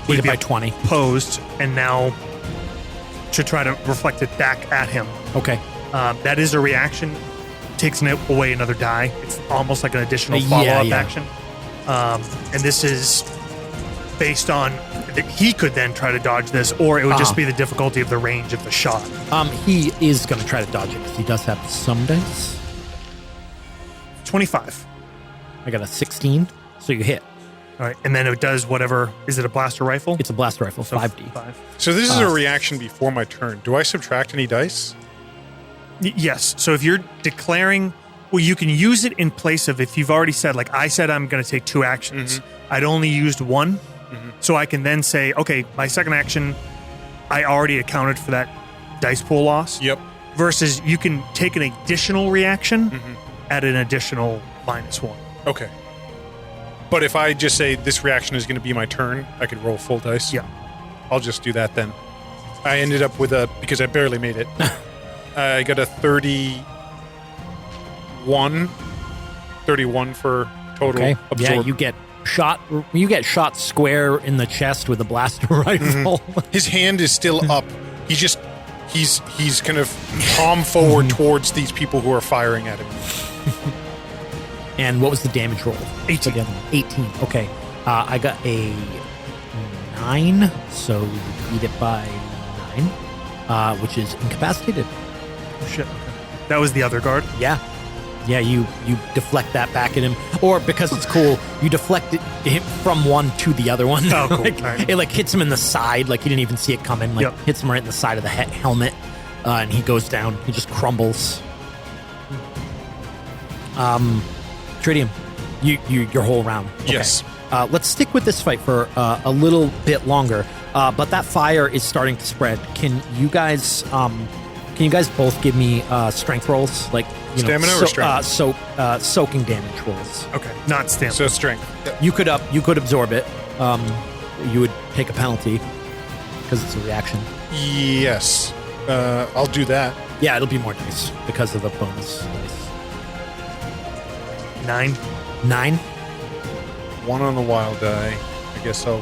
Beat it by 20. posed, and now to try to reflect it back at him. Okay. That is a reaction. Takes away another die. It's almost like an additional follow-up action. And this is based on he could then try to dodge this, or it would just be the difficulty of the range of the shot. He is going to try to dodge it because he does have some dice. 25. I got a 16, so you hit. All right, and then it does whatever. Is it a blaster rifle? It's a blaster rifle, So 5D. 5. So this is a reaction before my turn. Do I subtract any dice? Yes. So if you're declaring, well, you can use it in place of if you've already said, like I said, I'm going to take 2 actions. I'd only used 1. So I can then say, okay, my second action, I already accounted for that dice pool loss. Yep. Versus you can take an additional reaction at an additional -1. Okay. But if I just say this reaction is going to be my turn, I could roll full dice? Yeah. I'll just do that then. I ended up with because I barely made it. I got a 31 for total Okay. absorb. Yeah, you get shot square in the chest with a blaster rifle. His hand is still up. He's kind of palm forward towards these people who are firing at him. And what was the damage roll? 18. Again, 18. Okay. I got a 9, so you beat it by 9, which is incapacitated. Oh, shit. Okay. That was the other guard. Yeah. Yeah, you deflect that back at him. Or because it's cool, you deflect it from one to the other one. Oh, cool. Like, All right. it like hits him in the side, like he didn't even see it coming. Like hits him right in the side of the helmet, and he goes down. He just crumbles. Tritium, your whole round. Okay. Yes. Let's stick with this fight for a little bit longer. But that fire is starting to spread. Can you guys both give me strength rolls, like Stamina or strength? Soaking damage rolls. Okay. Not stamina. So strength. You could absorb it. You would take a penalty because it's a reaction. Yes. I'll do that. Yeah, it'll be more dice because of the bonus dice. 9. 9. 1 on the wild die. I guess I'll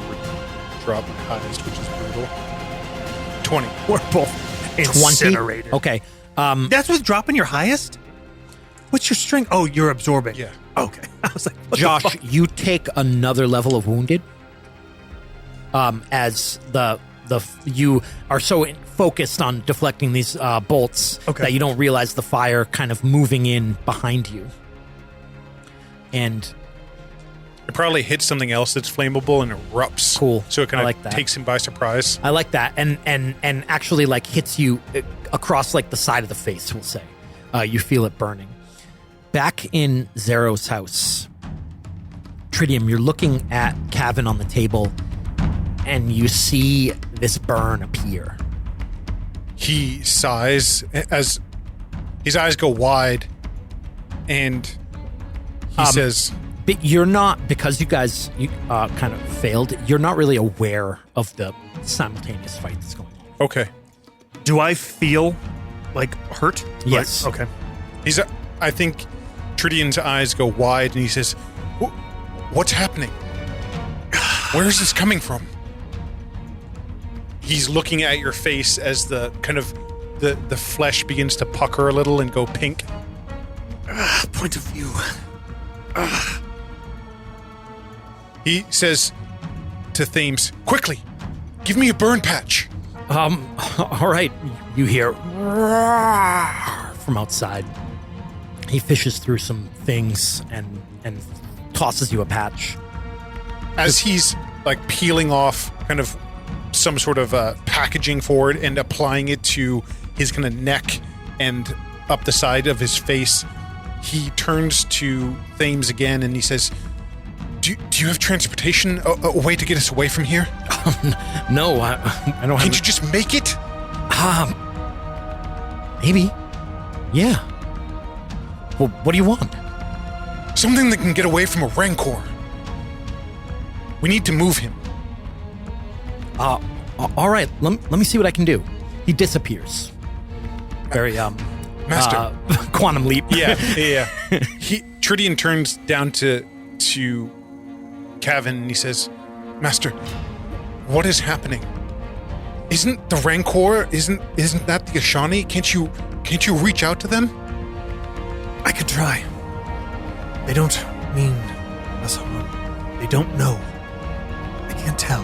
drop my highest, which is brutal. 20. We're both 20. incinerated. Okay. That's with dropping your highest? What's your strength? Oh, you're absorbing. Yeah. Okay. I was like, what the Josh, fuck? you take another level of wounded. As you are so focused on deflecting these bolts that you don't realize the fire kind of moving in behind you. And It probably hits something else that's flammable and erupts. Cool. So it kind I of like that. takes him by surprise. I like that, and actually like hits you across like the side of the face. We'll say you feel it burning. Back in Zero's house, Tritium, you're looking at Cavan on the table, and you see this burn appear. He sighs as his eyes go wide, and he says, But you're not, because you guys kind of failed. You're not really aware of the simultaneous fight that's going on. "Okay." Do I feel like hurt? Yes. Like, okay. I think Tritium's eyes go wide, and he says, "What's happening? Where is this coming from?" He's looking at your face as the kind of the flesh begins to pucker a little and go pink. Point of view. He says to Thames, "Quickly, give me a burn patch." All right, you hear from outside. He fishes through some things and tosses you a patch. As he's like peeling off kind of some sort of packaging for it and applying it to his kind of neck and up the side of his face, he turns to Thames again and he says, Do you have transportation, a way to get us away from here? No, I don't have. Can't you just make it? Maybe. Yeah. Well, what do you want? Something that can get away from a Rancor. We need to move him. All right. Let me see what I can do. He disappears. Very Master. quantum leap. Yeah. Tritium turns down to Cavan and he says, "Master, what is happening? Isn't the Rancor? Isn't that the Ashani? Can't you reach out to them?" I could try. They don't mean us harm. They don't know. I can't tell.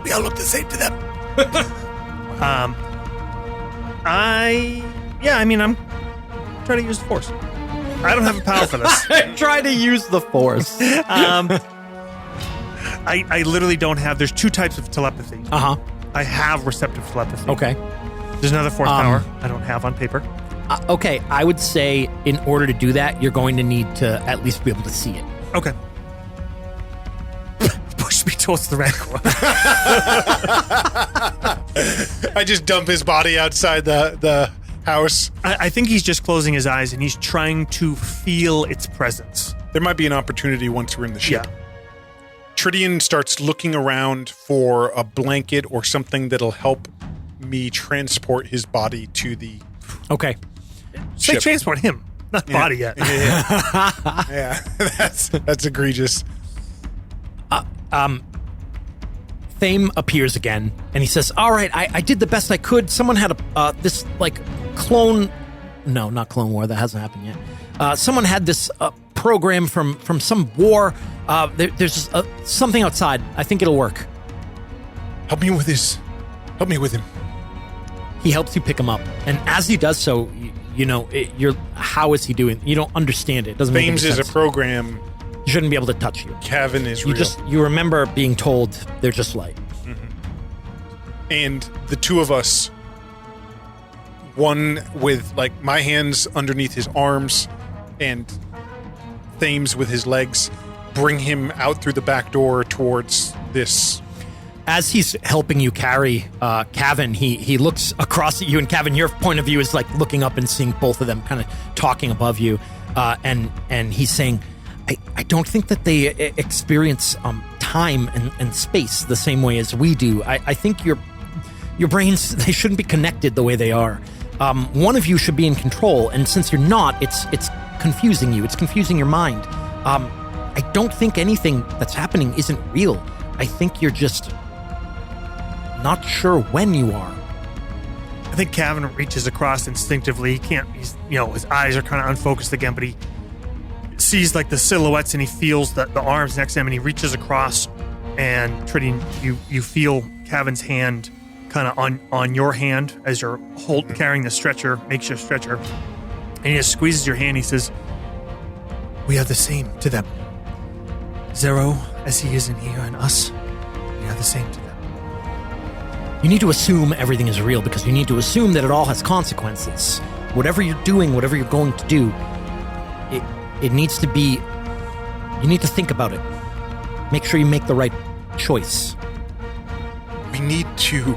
We all look the same to them. I'm Try to use the force. I don't have a power for this. Try to use the force. I literally don't have. There's two types of telepathy. I have receptive telepathy. Okay. There's another force power I don't have on paper. Okay, I would say in order to do that, you're going to need to at least be able to see it. Okay. Push me towards the Rancor. I just dump his body outside the house. I think he's just closing his eyes and he's trying to feel its presence. There might be an opportunity once we're in the ship. Yeah. Tridian starts looking around for a blanket or something that'll help me transport his body to the Okay. They ship. transport him, not body yet. Yeah, that's egregious. Thame appears again, and he says, all right, I did the best I could. Someone had this, like, clone... No, not Clone War. That hasn't happened yet. Someone had this program from some war. There's something outside. I think it'll work. Help me with him. He helps you pick him up. And as he does so, how is he doing? You don't understand it. Doesn't make any Thames is a sense. program. You shouldn't be able to touch you. Cavan is real. You remember being told they're just light. And the two of us, one with like my hands underneath his arms and Thames with his legs, bring him out through the back door towards this. As he's helping you carry Cavan, he looks across at you, and Cavan, your point of view is like looking up and seeing both of them kind of talking above you, and he's saying, I don't think that they experience time and space the same way as we do. I think your brains, they shouldn't be connected the way they are. One of you should be in control, and since you're not, it's confusing you. It's confusing your mind. I don't think anything that's happening isn't real. I think you're just not sure when you are. I think Cavan reaches across instinctively. He can't, his eyes are kind of unfocused again, but he sees like the silhouettes and he feels the arms next to him and he reaches across and Tridian, you feel Cavan's hand kind of on your hand as you're carrying the stretcher, makeshift stretcher. And he just squeezes your hand. He says, we are the same to them. Zero, as he is in here, and us, we are the same to them. You need to assume everything is real because you need to assume that it all has consequences. Whatever you're doing, whatever you're going to do, it needs to be... You need to think about it. Make sure you make the right choice. We need to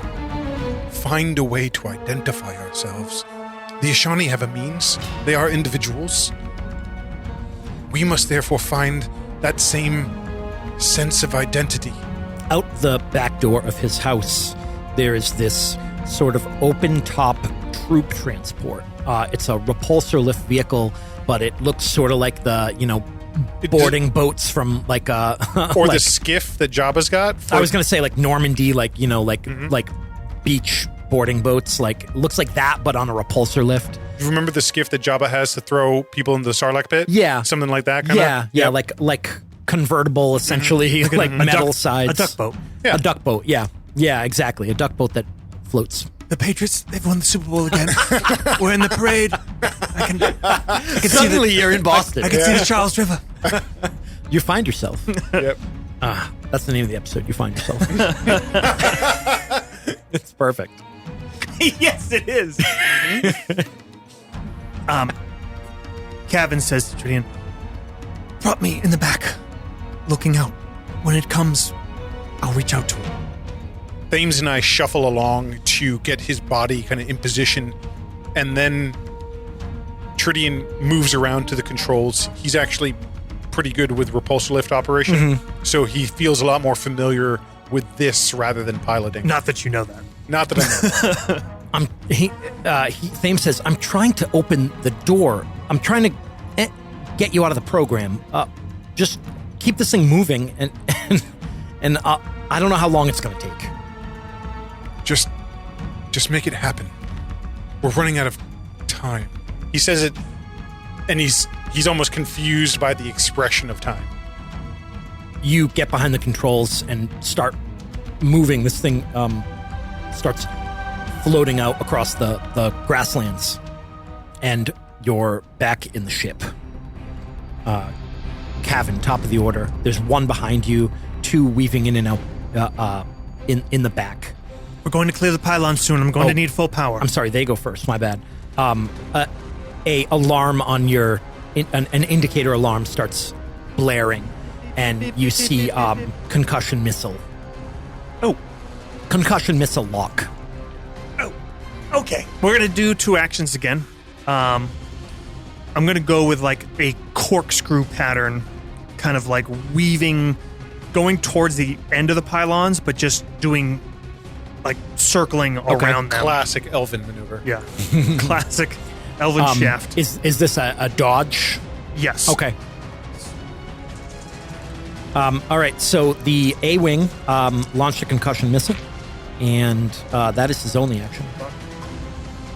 find a way to identify ourselves. The Ashani have a means. They are individuals. We must therefore find that same sense of identity. Out the back door of his house, there is this sort of open-top troop transport. It's a repulsor lift vehicle, but it looks sort of like the, boarding boats from like a... Or like, the skiff that Jabba's got. I was going to say like Normandy, like beach boarding boats. Like, looks like that, but on a repulsor lift. You remember the skiff that Jabba has to throw people into the Sarlacc pit? Yeah. Something like that kind of? Yeah, like convertible, essentially, like metal sides. A duck boat. Yeah. A duck boat, yeah. Yeah, exactly. A duck boat that floats. The Patriots, they've won the Super Bowl again. We're in the parade. I can Suddenly you're in Boston. I can see the Charles River. You find yourself. Yep. That's the name of the episode. You find yourself. It's perfect. Yes, it is. Cavan says to Tridian, drop me in the back, looking out. When it comes, I'll reach out to him. Thames and I shuffle along to get his body kind of in position, and then Tridian moves around to the controls. He's actually pretty good with repulsor lift operation, so he feels a lot more familiar with this rather than piloting. Not that you know that. Not that I know. Thame says, I'm trying to open the door. I'm trying to get you out of the program. Just keep this thing moving, and I don't know how long it's going to take. Just make it happen. We're running out of time. He says it, and he's almost confused by the expression of time. You get behind the controls and start moving. This thing starts floating out across the grasslands. And you're back in the ship. Cavan, top of the order. There's one behind you, two weaving in and out in the back. We're going to clear the pylon soon. I'm going to need full power. I'm sorry, they go first. My bad. A alarm on your an indicator alarm starts blaring, and you see concussion missile. Oh, concussion missile lock. Oh, okay. We're gonna do 2 actions again. I'm gonna go with like a corkscrew pattern, kind of like weaving, going towards the end of the pylons, but just doing like circling around them. Classic elven maneuver. Yeah, classic elven shaft. Is this a dodge? Yes. Okay. All right, so the A-Wing launched a concussion missile, and that is his only action.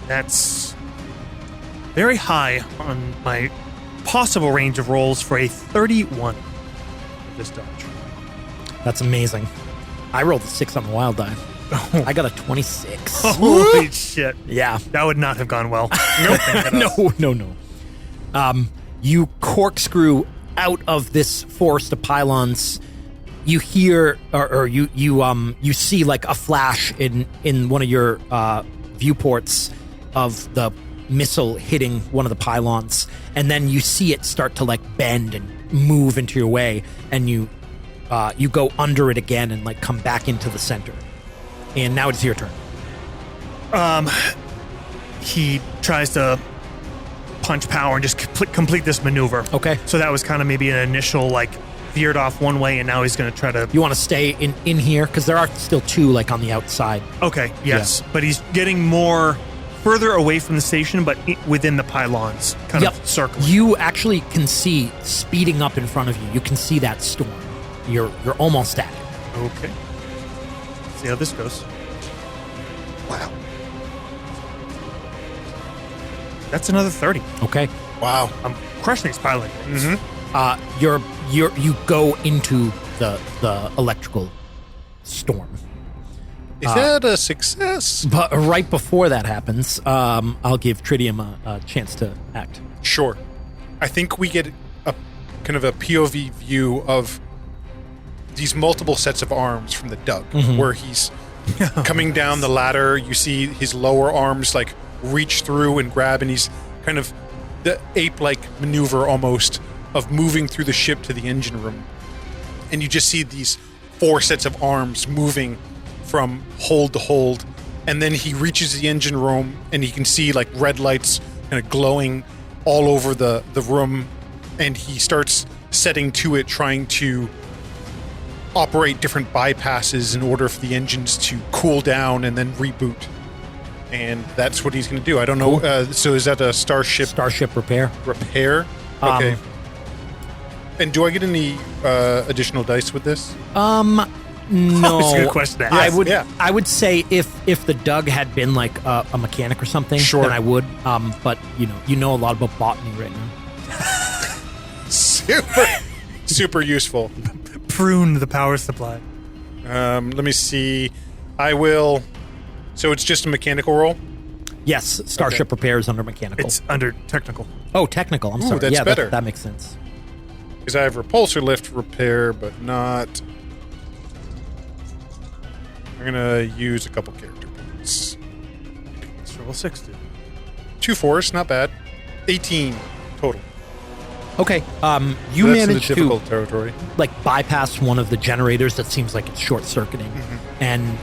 That's very high on my possible range of rolls for a 31 with this dodge. That's amazing. I rolled a 6 on the wild die. I got a 26. Holy shit. Yeah. That would not have gone well. No. You corkscrew out of this forest of pylons. You hear, or you see like a flash in one of your viewports of the missile hitting one of the pylons, and then you see it start to like bend and move into your way, and you go under it again and like come back into the center. And now it's your turn. He tries to punch power and just complete this maneuver. Okay. So that was kind of maybe an initial like veered off one way, and now he's going to try to. You want to stay in here because there are still 2 like on the outside. Okay. Yes, Yeah. but he's getting more further away from the station, but within the pylons, kind of circling. You actually can see speeding up in front of you. You can see that storm. You're almost at it. Okay. See how this goes. Wow. That's another 30. Okay. Wow. I'm crushing these pilot. You go into the electrical storm. Is that a success? But right before that happens, I'll give Tritium a chance to act. Sure. I think we get a kind of a POV view of these multiple sets of arms from the Doug, where he's coming down the ladder. You see his lower arms like reach through and grab, and he's kind of the ape-like maneuver almost of moving through the ship to the engine room. And you just see these 4 sets of arms moving from hold to hold, and then he reaches the engine room, and you can see like red lights kind of glowing all over the room, and he starts setting to it, trying to operate different bypasses in order for the engines to cool down and then reboot. And that's what he's going to do. I don't know. So is that a starship Repair. repair? Okay. And do I get any additional dice with this? No. That's a good question to ask. I would say if the Doug had been like a mechanic or something, Sure. then I would. But you know a lot about botany right now. Super useful. Prune the power supply. Let me see. I will. So it's just a mechanical roll? Yes, starship repair is under mechanical. It's under technical. Oh, technical. I'm sorry. that's Yeah, better. that makes sense. Because I have repulsor lift repair, but not. I'm gonna use a couple character points. Let's roll 60. 2 4s, not bad. 18 total. Okay. You That's in the managed to difficult territory. like bypass one of the generators that seems like it's short-circuiting, and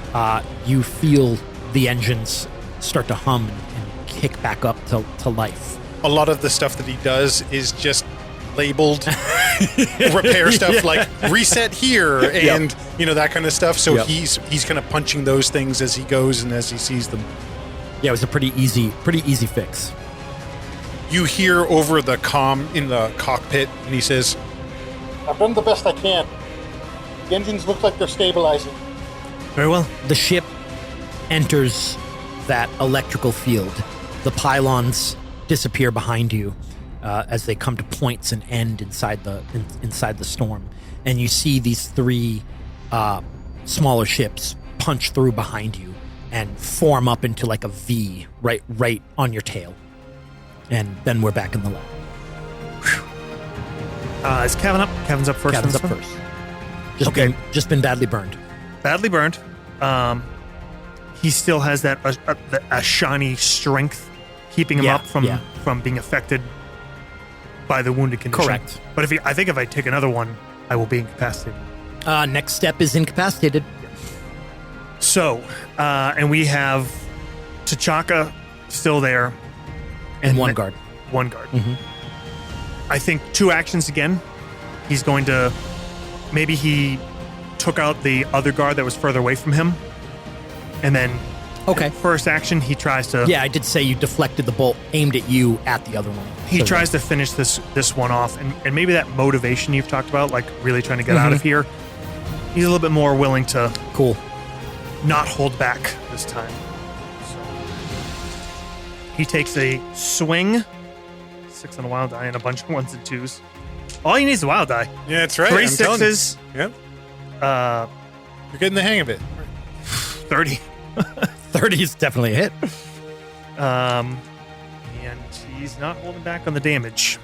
you feel the engines start to hum and kick back up to life. A lot of the stuff that he does is just labeled repair stuff like reset here and that kind of stuff. So Yep. he's kind of punching those things as he goes and as he sees them. Yeah, it was a pretty easy fix. You hear over the comm in the cockpit, and he says, "I've done the best I can. The engines look like they're stabilizing." Very well. The ship enters that electrical field. The pylons disappear behind you as they come to points and end inside the storm, and you see these 3 smaller ships punch through behind you and form up into like a V right on your tail. And then we're back in the lab. Is Kevin up? Kevin's up first. Kevin's on up this one? first. Okay. Just been badly burned. Badly burned. He still has that the Ashani strength keeping him Yeah, up from being affected by the wounded condition. Correct. But I think if I take another one, I will be incapacitated. Next step is incapacitated. So, and we have T'Chaka still there. And one guard. One guard. Mhm. I think 2 actions again. He's going to... Maybe he took out the other guard that was further away from him. And then... Okay. First action, he tries to... Yeah, I did say you deflected the bolt aimed at you at the other one. He So, tries to finish this one off. And maybe that motivation you've talked about, like really trying to get out of here, he's a little bit more willing to Cool. not hold back this time. So he takes a swing, 6 on a wild die, and a bunch of 1s and 2s. All you need is a wild die. Yeah, that's right. 3 I'm telling you. 6s, Yep. You're getting the hang of it. 30. 30 is definitely a hit. And he's not holding back on the damage.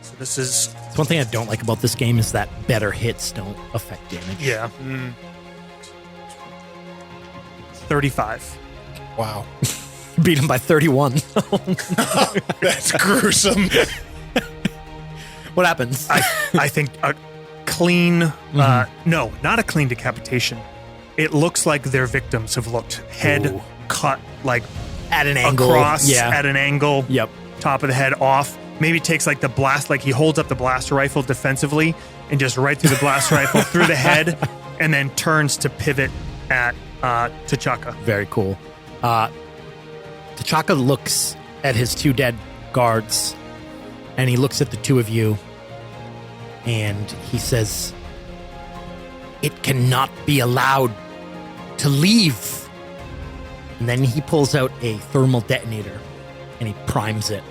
So this is, It's one thing I don't like about this game is that better hits don't affect damage. yeah, 35. Wow. Beat him by 31. That's gruesome. What happens? I think a clean, no, not a clean decapitation. It looks like their victims have looked. Head Ooh. cut like At an angle. across Yeah. at an angle. Yep. Top of the head off. Maybe takes like the blast, like he holds up the blaster rifle defensively and just right through the blaster rifle through the head, and then turns to pivot at T'Chaka. Very cool. T'Chaka looks at his 2 dead guards, and he looks at the 2 of you, and he says, "It cannot be allowed to leave." And then he pulls out a thermal detonator, and he primes it.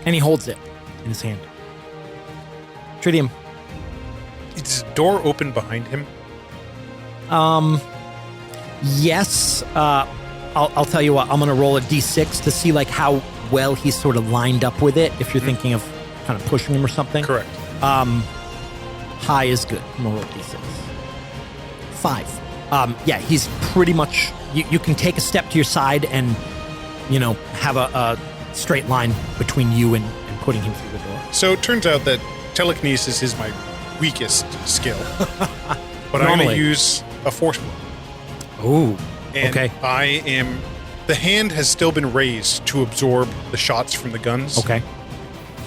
And he holds it in his hand. Tritium. Is the door open behind him? Yes. I'll tell you what. I'm gonna roll a d6 to see like how well he's sort of lined up with it. If you're thinking of kind of pushing him or something. Correct. High is good. I'm gonna roll a d6. 5. Yeah, he's pretty much. You can take a step to your side and have a straight line between you and putting him through the door. So it turns out that telekinesis is my weakest skill. But I'm going Normally. to use a force blow. Oh. And Okay. the hand has still been raised to absorb the shots from the guns. Okay.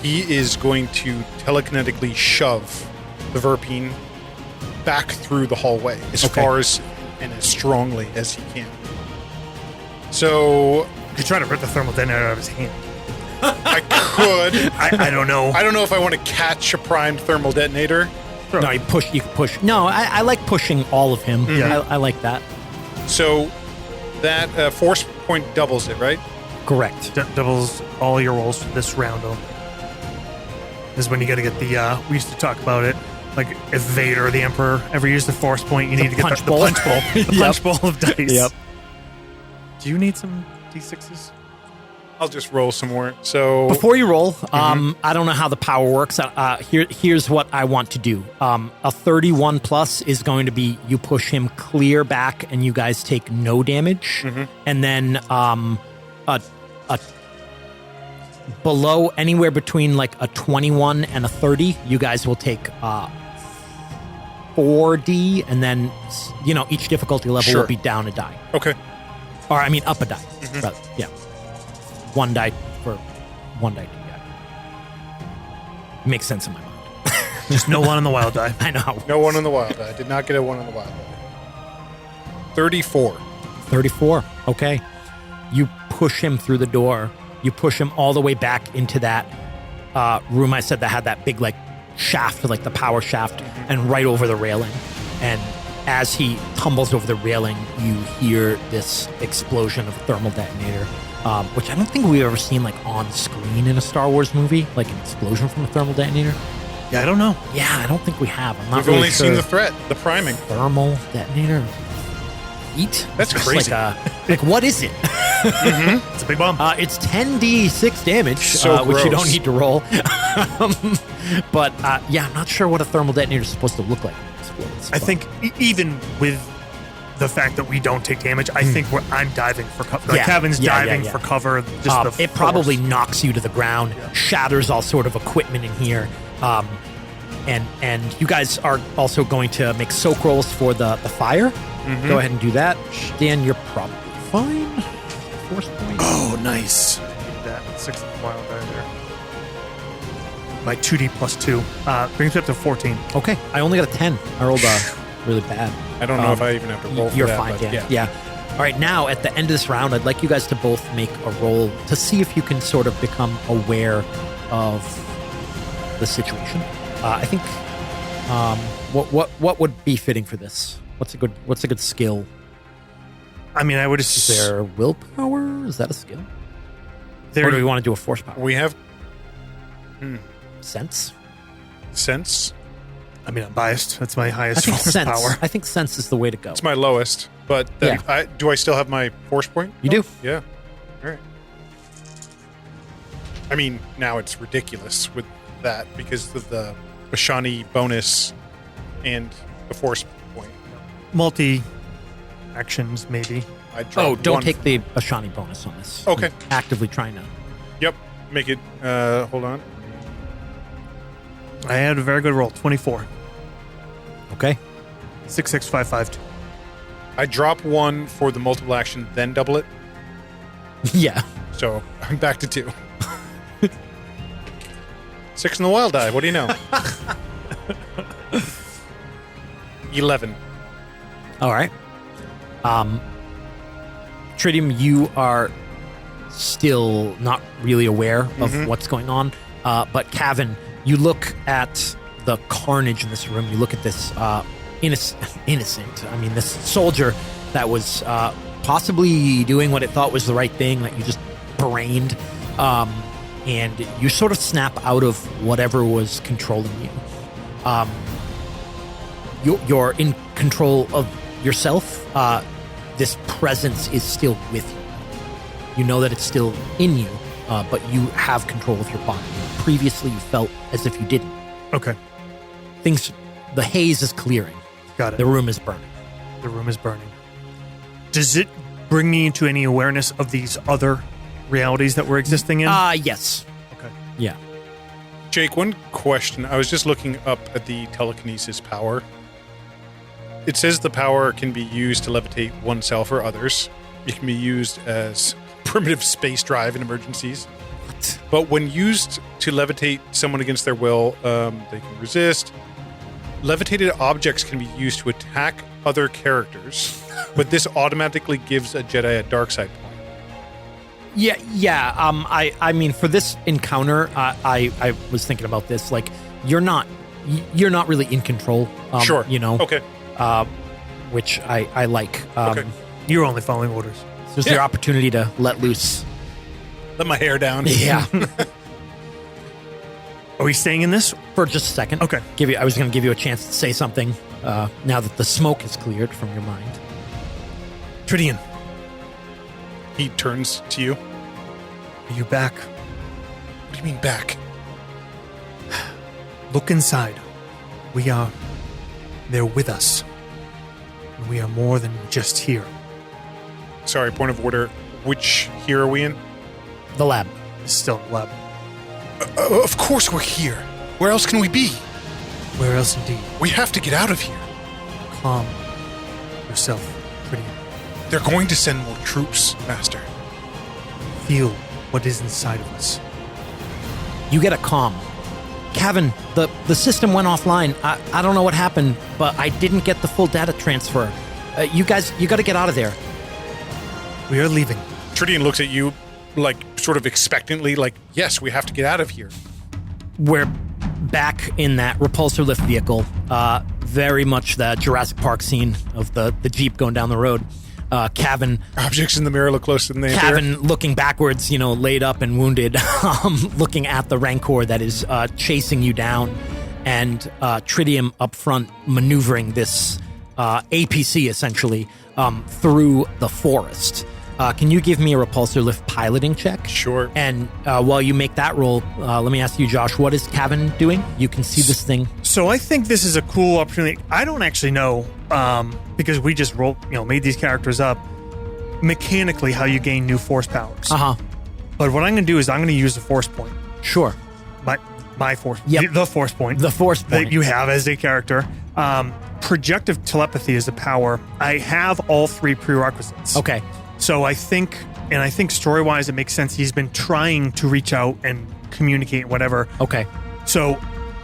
He is going to telekinetically shove the Verpine back through the hallway as Okay. far as and as strongly as he can. So You're trying to rip the thermal detonator out of his hand. I could. I don't know. I don't know if I want to catch a primed thermal detonator. No, you can push. No, I like pushing all of him. Yeah. I like that. So that force point doubles it, right? Correct. Doubles all your rolls for this round. This is when you got to get the. We used to talk about it. Like if Vader or the Emperor ever used the force point, you need to get punch the bowl. punch bowl. The punch bowl of dice. Yep. Do you need some D6s? I'll just roll some more. So Before you roll, I don't know how the power works. Here's what I want to do. A 31 plus is going to be you push him clear back and you guys take no damage. And then a below anywhere between like a 21 and a 30, you guys will take 4D, and then each difficulty level Sure. will be down a die. okay. Or I mean up a die. Rather. Yeah. 1 die for 1 die. Yeah. Makes sense in my mind. Just no one on the wild die. I know. No one on the wild die. I did not get a one on the wild die. 34. 34. Okay. You push him through the door. You push him all the way back into that room I said that had that big like shaft, like the power shaft, and right over the railing. And as he tumbles over the railing, you hear this explosion of thermal detonator, which I don't think we've ever seen like on screen in a Star Wars movie, like an explosion from a thermal detonator. Yeah, I don't know. Yeah, I don't think we have. I'm not We've really only sure. seen the threat, the priming. Thermal detonator. Heat? That's It's crazy. Like what is it? It's a big bomb. It's 10d6 damage, So which you don't gross. need to roll. But yeah, I'm not sure what a thermal detonator is supposed to look like when it explodes. I but- think even with the fact that we don't take damage, I think I'm diving for cover. Like Yeah. Kevin's Yeah, diving yeah. for cover. Just the it probably force. knocks you to the ground, shatters all sort of equipment in here. And you guys are also going to make soak rolls for the fire. Mm-hmm. Go ahead and do that. Dan, you're probably fine. Force point. Oh, nice. Need that 6 wild die there. My 2d plus 2 brings me up to 14. Okay, I only got a 10. I rolled really bad. I don't know if I even have to roll for You're that. fine, but Dan. Yeah. All right, now at the end of this round, I'd like you guys to both make a roll to see if you can sort of become aware of the situation. I think what would be fitting for this? What's a good skill? I mean, I would Is there willpower? Is that a skill? there. Or do we want to do a force power? We have Sense? sense. I mean, I'm biased. That's my I highest think force sense. power. I think sense is the way to go. It's my lowest, but then do I still have my force point? You do. Yeah. All right. I mean, now it's ridiculous with that because of the Ashani bonus and the force point. Multi actions, maybe. I dropped Oh, don't one. take the Ashani bonus on this. Okay. I'm actively trying to. Yep. Make it. Hold on. I had a very good roll. 24. Okay. 66552. I drop one for the multiple action, then double it. Yeah. So I'm back to 2. 6 in the wild die. What do you know? 11. All right. Tritium, you are still not really aware of what's going on. But Cavan, you look at the carnage in this room. You look at this innocent. I mean, this soldier that was possibly doing what it thought was the right thing that you just brained. And you sort of snap out of whatever was controlling you. You're in control of yourself. This presence is still with you. You know that it's still in you, but you have control of your body. Previously, you felt as if you didn't. Okay. The haze is clearing. Got it. The room is burning. The room is burning. Does it bring me into any awareness of these other realities that we're existing in? Yes. Okay. Yeah. Jake, one question. I was just looking up at the telekinesis power. It says the power can be used to levitate oneself or others. It can be used as primitive space drive in emergencies. What? But when used to levitate someone against their will, they can resist. Levitated objects can be used to attack other characters, but this automatically gives a Jedi a dark side point. Yeah. I mean, for this encounter, I was thinking about this. Like, you're not really in control. Sure. You know. Okay. Which I like. Okay. You're only following orders. There's your opportunity to let loose. Let my hair down. Yeah. Are we staying in this? For just a second. Okay. I was going to give you a chance to say something now that the smoke is cleared from your mind. Tridian, He turns to you. are you back? What do you mean back? Look inside. They're with us. And we are more than just here. Sorry, point of order. Which here are we in? The lab. It's still in the lab. Of course we're here. Where else can we be? Where else indeed? We have to get out of here. Calm yourself, Tridian. They're going to send more troops, Master. Feel what is inside of us. You get a comm. Cavan, the system went offline. I don't know what happened, but I didn't get the full data transfer. You got to get out of there. We are leaving. Tridian looks at you, like, sort of expectantly, like, yes, we have to get out of here. We're back in that repulsor lift vehicle. Very much the Jurassic Park scene of the Jeep going down the road. Cavan Objects in the mirror look closer than they appear. Cavan looking backwards, laid up and wounded, looking at the Rancor that is chasing you down, and Tritium up front maneuvering this APC essentially through the forest. Can you give me a repulsor lift piloting check? Sure. And while you make that roll, let me ask you, Josh, what is Kevin doing? You can see this thing. So I think this is a cool opportunity. I don't actually know, because we just made these characters up, mechanically how you gain new force powers. Uh-huh. But what I'm going to do is I'm going to use the force point. Sure. My force. Yep. The force point. The force point. That you have as a character. Projective telepathy is a power. I have all 3 prerequisites. Okay. So I think story-wise it makes sense. He's been trying to reach out and communicate, whatever. Okay. So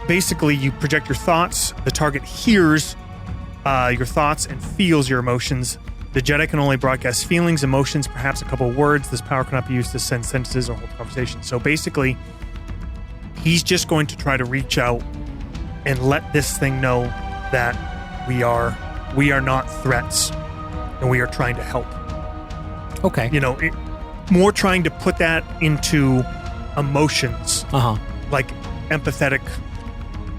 basically you project your thoughts. The target hears your thoughts and feels your emotions. The Jedi can only broadcast feelings, emotions, perhaps a couple of words. This power cannot be used to send sentences or hold conversations. So basically, he's just going to try to reach out and let this thing know that we are not threats and we are trying to help. Okay. More trying to put that into emotions, like empathetic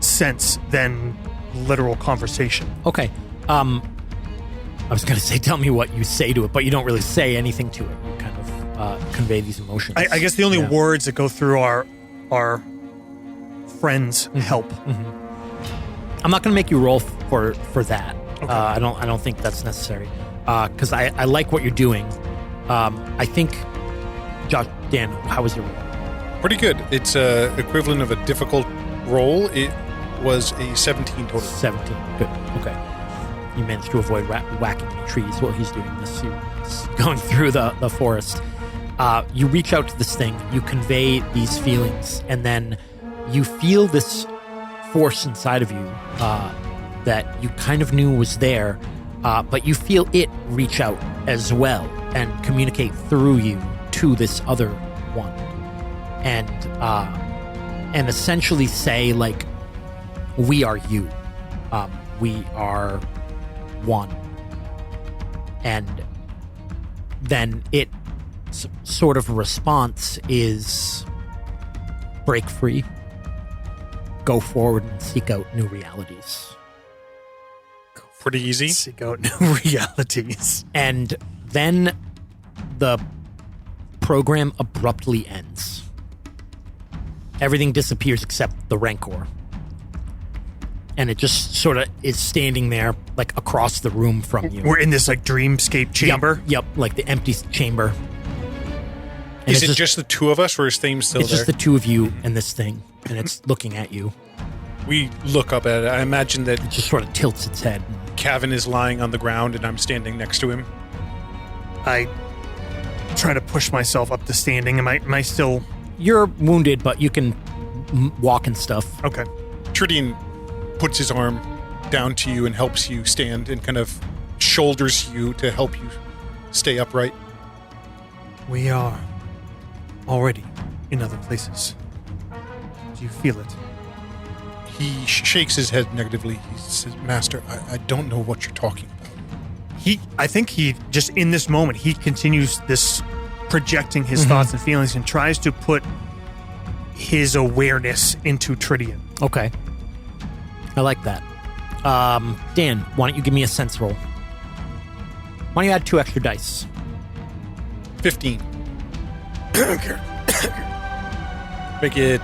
sense than literal conversation. Okay. I was going to say, tell me what you say to it, but you don't really say anything to it. You kind of convey these emotions. I guess the only words that go through are friends help. Mm-hmm. I'm not going to make you roll for that. Okay. I don't think that's necessary because I like what you're doing. I think, Josh, Dan, how was your roll? Pretty good. It's equivalent of a difficult roll. It was a 17 total. 17. Good. Okay. You managed to avoid whacking any trees while he's doing this. He's going through the forest. You reach out to this thing. You convey these feelings, and then you feel this force inside of you that you kind of knew was there, but you feel it reach out as well and communicate through you to this other one, and essentially say, like, we are you. We are one. And then its sort of response is break free, go forward and seek out new realities. Pretty easy. Seek out new realities. And then the program abruptly ends. Everything disappears except the Rancor. And it just sort of is standing there, like, across the room from you. We're in this, like, dreamscape chamber? Yep, like the empty chamber. And Is it just the two of us, or is Thames still there? It's just the two of you and this thing, and it's looking at you. We look up at it. I imagine that It just sort of tilts its head. Cavan is lying on the ground, and I'm standing next to him. I try to push myself up to standing. Am I still... You're wounded, but you can walk and stuff. Okay. Tridian puts his arm down to you and helps you stand and kind of shoulders you to help you stay upright. We are already in other places. Do you feel it? He shakes his head negatively. He says, Master, I don't know what you're talking about. I think he, just in this moment, he continues this projecting his thoughts and feelings and tries to put his awareness into Tridian. Okay. I like that. Dan, why don't you give me a sense roll? Why don't you add 2 extra dice? 15. Make it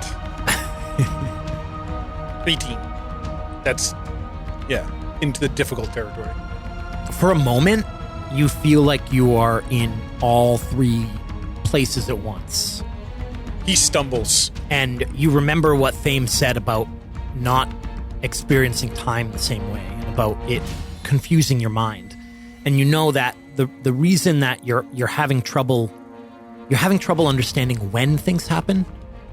18. That's, into the difficult territory. For a moment, you feel like you are in all 3 places at once. He stumbles. And you remember what Thame said about not experiencing time the same way, about it confusing your mind. And you know that the reason that you're having trouble understanding when things happen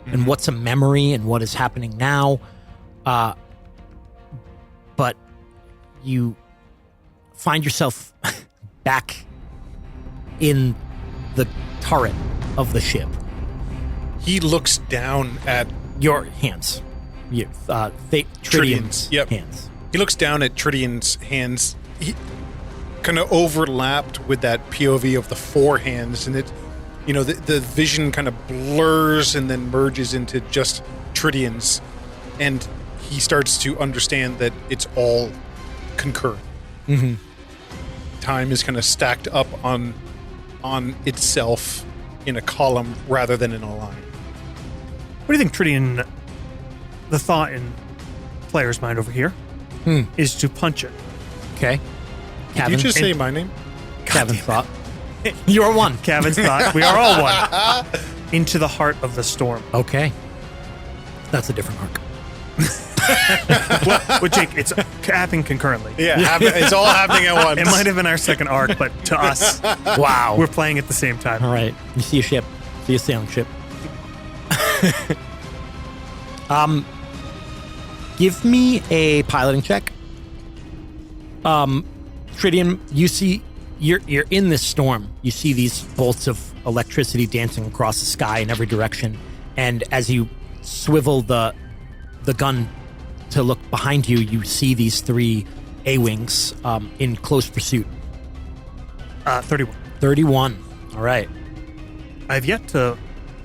and what's a memory and what is happening now, but you find yourself back in the turret of the ship. He looks down at Your hands. Tridian's hands. He looks down at Tridian's hands. He kind of overlapped with that POV of the 4 hands, and it, the vision kind of blurs and then merges into just Tridian's, and he starts to understand that it's all concurrent. Mm-hmm. Time is kind of stacked up on on itself in a column rather than in a line. What do you think, Tridian? The thought in player's mind over here is to punch it. Okay. Did you just say my name? Kevin's thought. You're one. Kevin's thought. We are all one. Into the heart of the storm. Okay. That's a different arc. Well, Jake, it's happening concurrently. Yeah, it's all happening at once. It might have been our second arc, but to us, Wow. we're playing at the same time. All right. You see a ship. See a sailing ship. Give me a piloting check. Tridian, you see, you're in this storm. You see these bolts of electricity dancing across the sky in every direction, and as you swivel the gun to look behind you, you see these 3 A-wings in close pursuit. 31. 31. All right. I've yet to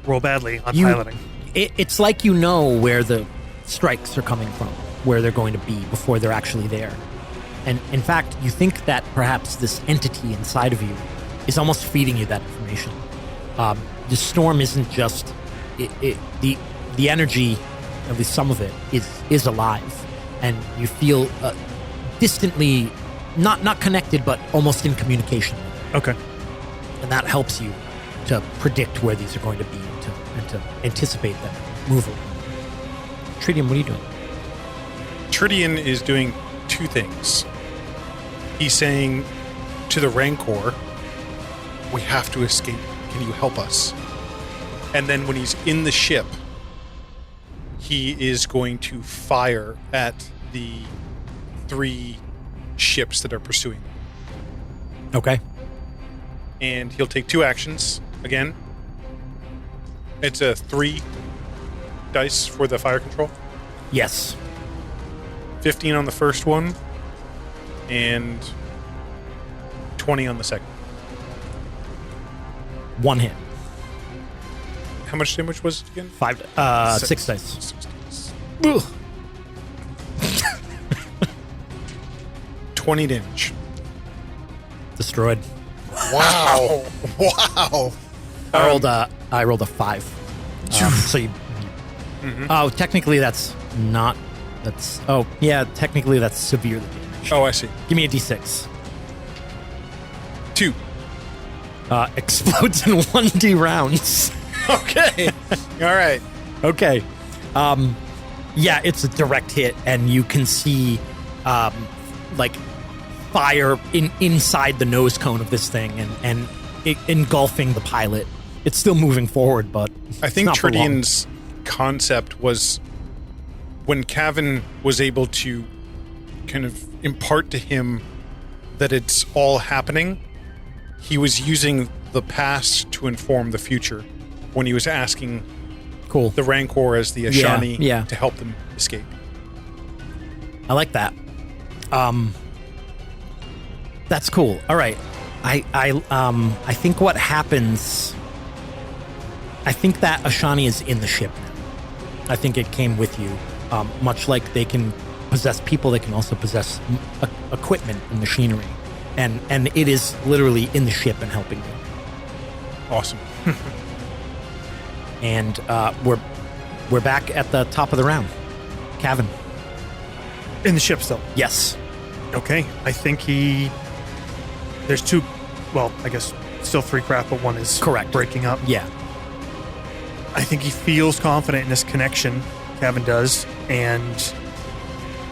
roll badly on You- piloting. It's like you know where the strikes are coming from, where they're going to be before they're actually there. And in fact, you think that perhaps this entity inside of you is almost feeding you that information. The storm isn't just the energy, at least some of it, is alive, and you feel distantly not connected, but almost in communication. Okay. And that helps you to predict where these are going to be and to anticipate them moving. Tridian, what are you doing? Tridian is doing 2 things. He's saying to the Rancor, we have to escape. Can you help us? And then when he's in the ship, he is going to fire at the 3 ships that are pursuing him. Okay. And he'll take 2 actions again. It's a 3 dice for the fire control. Yes. 15 on the first one, and 20 on the second. 1 hit. How much damage was it again? 6 dice. 6 dice. Ugh. 20 damage. Destroyed. Wow. Wow. I rolled a 5. So you. Oh, technically that's not. That's. Oh, yeah. Technically that's severely damaged. Oh, I see. Give me a d6. 2. Explodes in 1d rounds. Okay. All right. Okay. Yeah, it's a direct hit, and you can see, like, fire inside the nose cone of this thing, and it engulfing the pilot. It's still moving forward, but I think not for long. Tridian's concept was when Cavan was able to kind of impart to him that it's all happening, he was using the past to inform the future when he was asking Cool. the Rancor as the Ashani yeah. to help them escape. I like that. That's cool. All right. I think what happens. I think that Ashani is in the ship now. I think it came with you. Much like they can possess people, they can also possess equipment and machinery, and it is literally in the ship and helping you. Awesome. And we're back at the top of the round. Cavan. In the ship still. Yes. Okay. I think there's 2, well, I guess still 3 craft, but 1 is Correct. breaking up. Yeah. I think he feels confident in this connection, Cavan does, and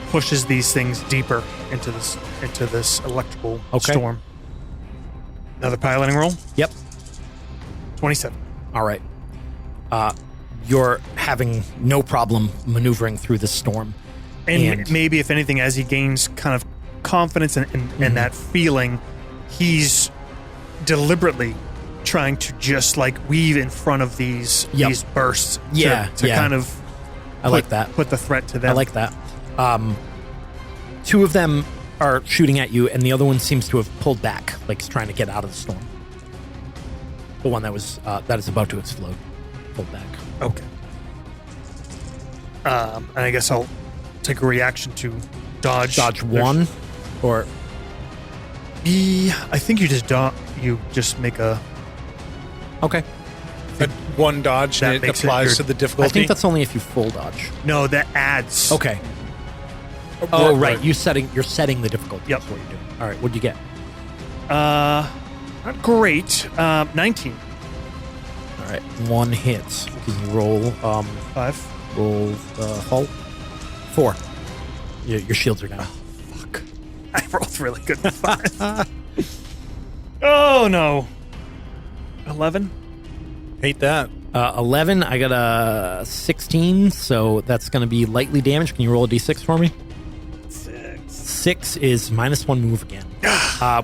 pushes these things deeper into this electrical Okay. storm. Another piloting roll. Yep. 27. All right. You're having no problem maneuvering through the storm. And maybe, if anything, as he gains kind of confidence and that feeling, he's deliberately trying to just like weave in front of these bursts. Yeah, to yeah. kind of I like that. Put the threat to them. I like that. 2 of them are shooting at you, and the other one seems to have pulled back, like he's trying to get out of the storm. The one that is about to explode pulled back. Okay. And I guess I'll take a reaction to dodge. Dodge 1, or I think you just make a Okay. One dodge That and it makes it applies your- to the difficulty. I think that's only if you full dodge. No, that adds. Okay. Oh, right. You're setting the difficulty. Yep. That's what you're doing. All right. What'd you get? Not great. 19. All right. One hit. Can you roll? 5. Roll hull. 4. Your shields are down. Fuck. I rolled really good with 5. Oh, no. 11? Hate that. 11. I got a 16, so that's going to be lightly damaged. Can you roll a d6 for me? 6 is -1 move again,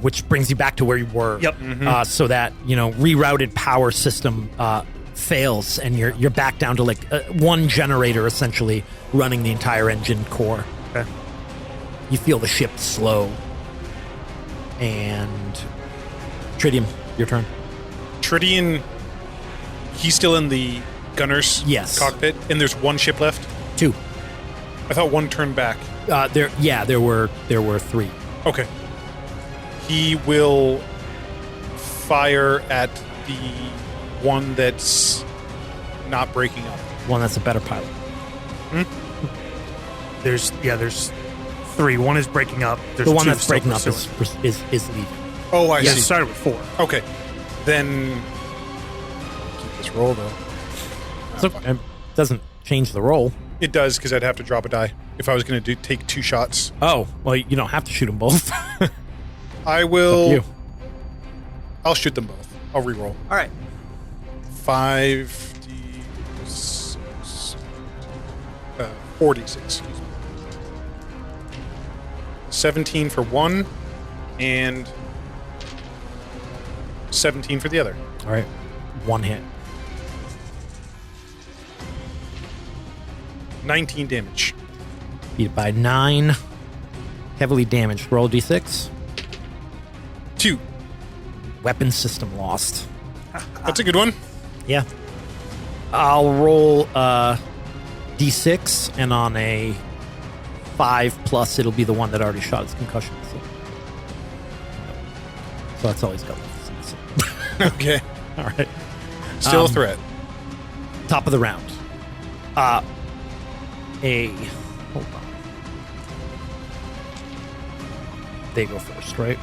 which brings you back to where you were. Yep. So that rerouted power system fails, and you're back down to like one generator essentially running the entire engine core. Okay. You feel the ship slow, and Tritium, your turn. Tridian, he's still in the gunner's Yes. cockpit, and there's one ship left. 2. I thought one turned back. There were 3. Okay. He will fire at the one that's not breaking up. One that's a better pilot. There's 3. One is breaking up. There's The one 2 that's still breaking up pursuing. is leaving. Oh, I Yeah, it see. started with 4. Okay. Then keep this roll though. So it doesn't change the roll. It does because I'd have to drop a die if I was going to take 2 shots. Oh, well, you don't have to shoot them both. I will. You. I'll shoot them both. I'll re-roll. All right. 5d6. 4d6. Excuse me. 17 for one, and 17 for the other. All right. 1 hit. 19 damage. Beat it by 9. Heavily damaged. Roll d6. 2. Weapon system lost. That's a good one. Yeah. I'll roll d6, and on a 5+, it'll be the one that already shot its concussion. So that's all he's got left. Okay. All right. Still a threat. Top of the round. Hold on. They go first, right?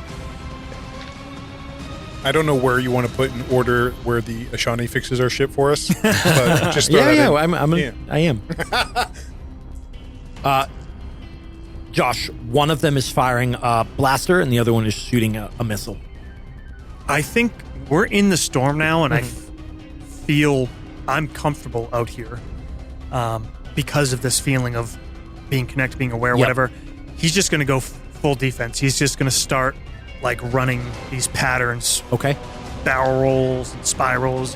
I don't know where you want to put in order where the Ashani fixes our ship for us. But just throw that in. Yeah. I am. Josh, one of them is firing a blaster, and the other one is shooting a missile. I think we're in the storm now, and I feel I'm comfortable out here because of this feeling of being connected, being aware, Yep. whatever. He's just going to go full defense. He's just going to start like running these patterns, Okay. barrel rolls and spirals,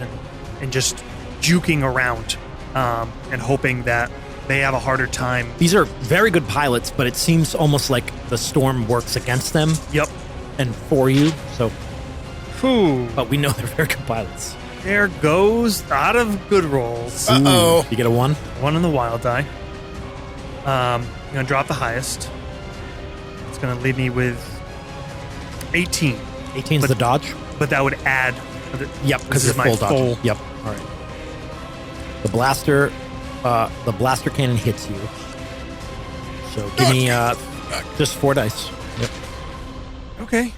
and just juking around and hoping that they have a harder time. These are very good pilots, but it seems almost like the storm works against them Yep. and for you. So, Whew. but we know they're very good pilots. There goes out of good rolls. Uh-oh. You get a 1. 1 on the wild die. I'm going to drop the highest. It's going to leave me with 18. 18's But- the dodge. But that would add. Yep, because this it's is my full dodge. full. Yep. All right. The blaster cannon hits you. So give me just 4 dice. Yep. Okay.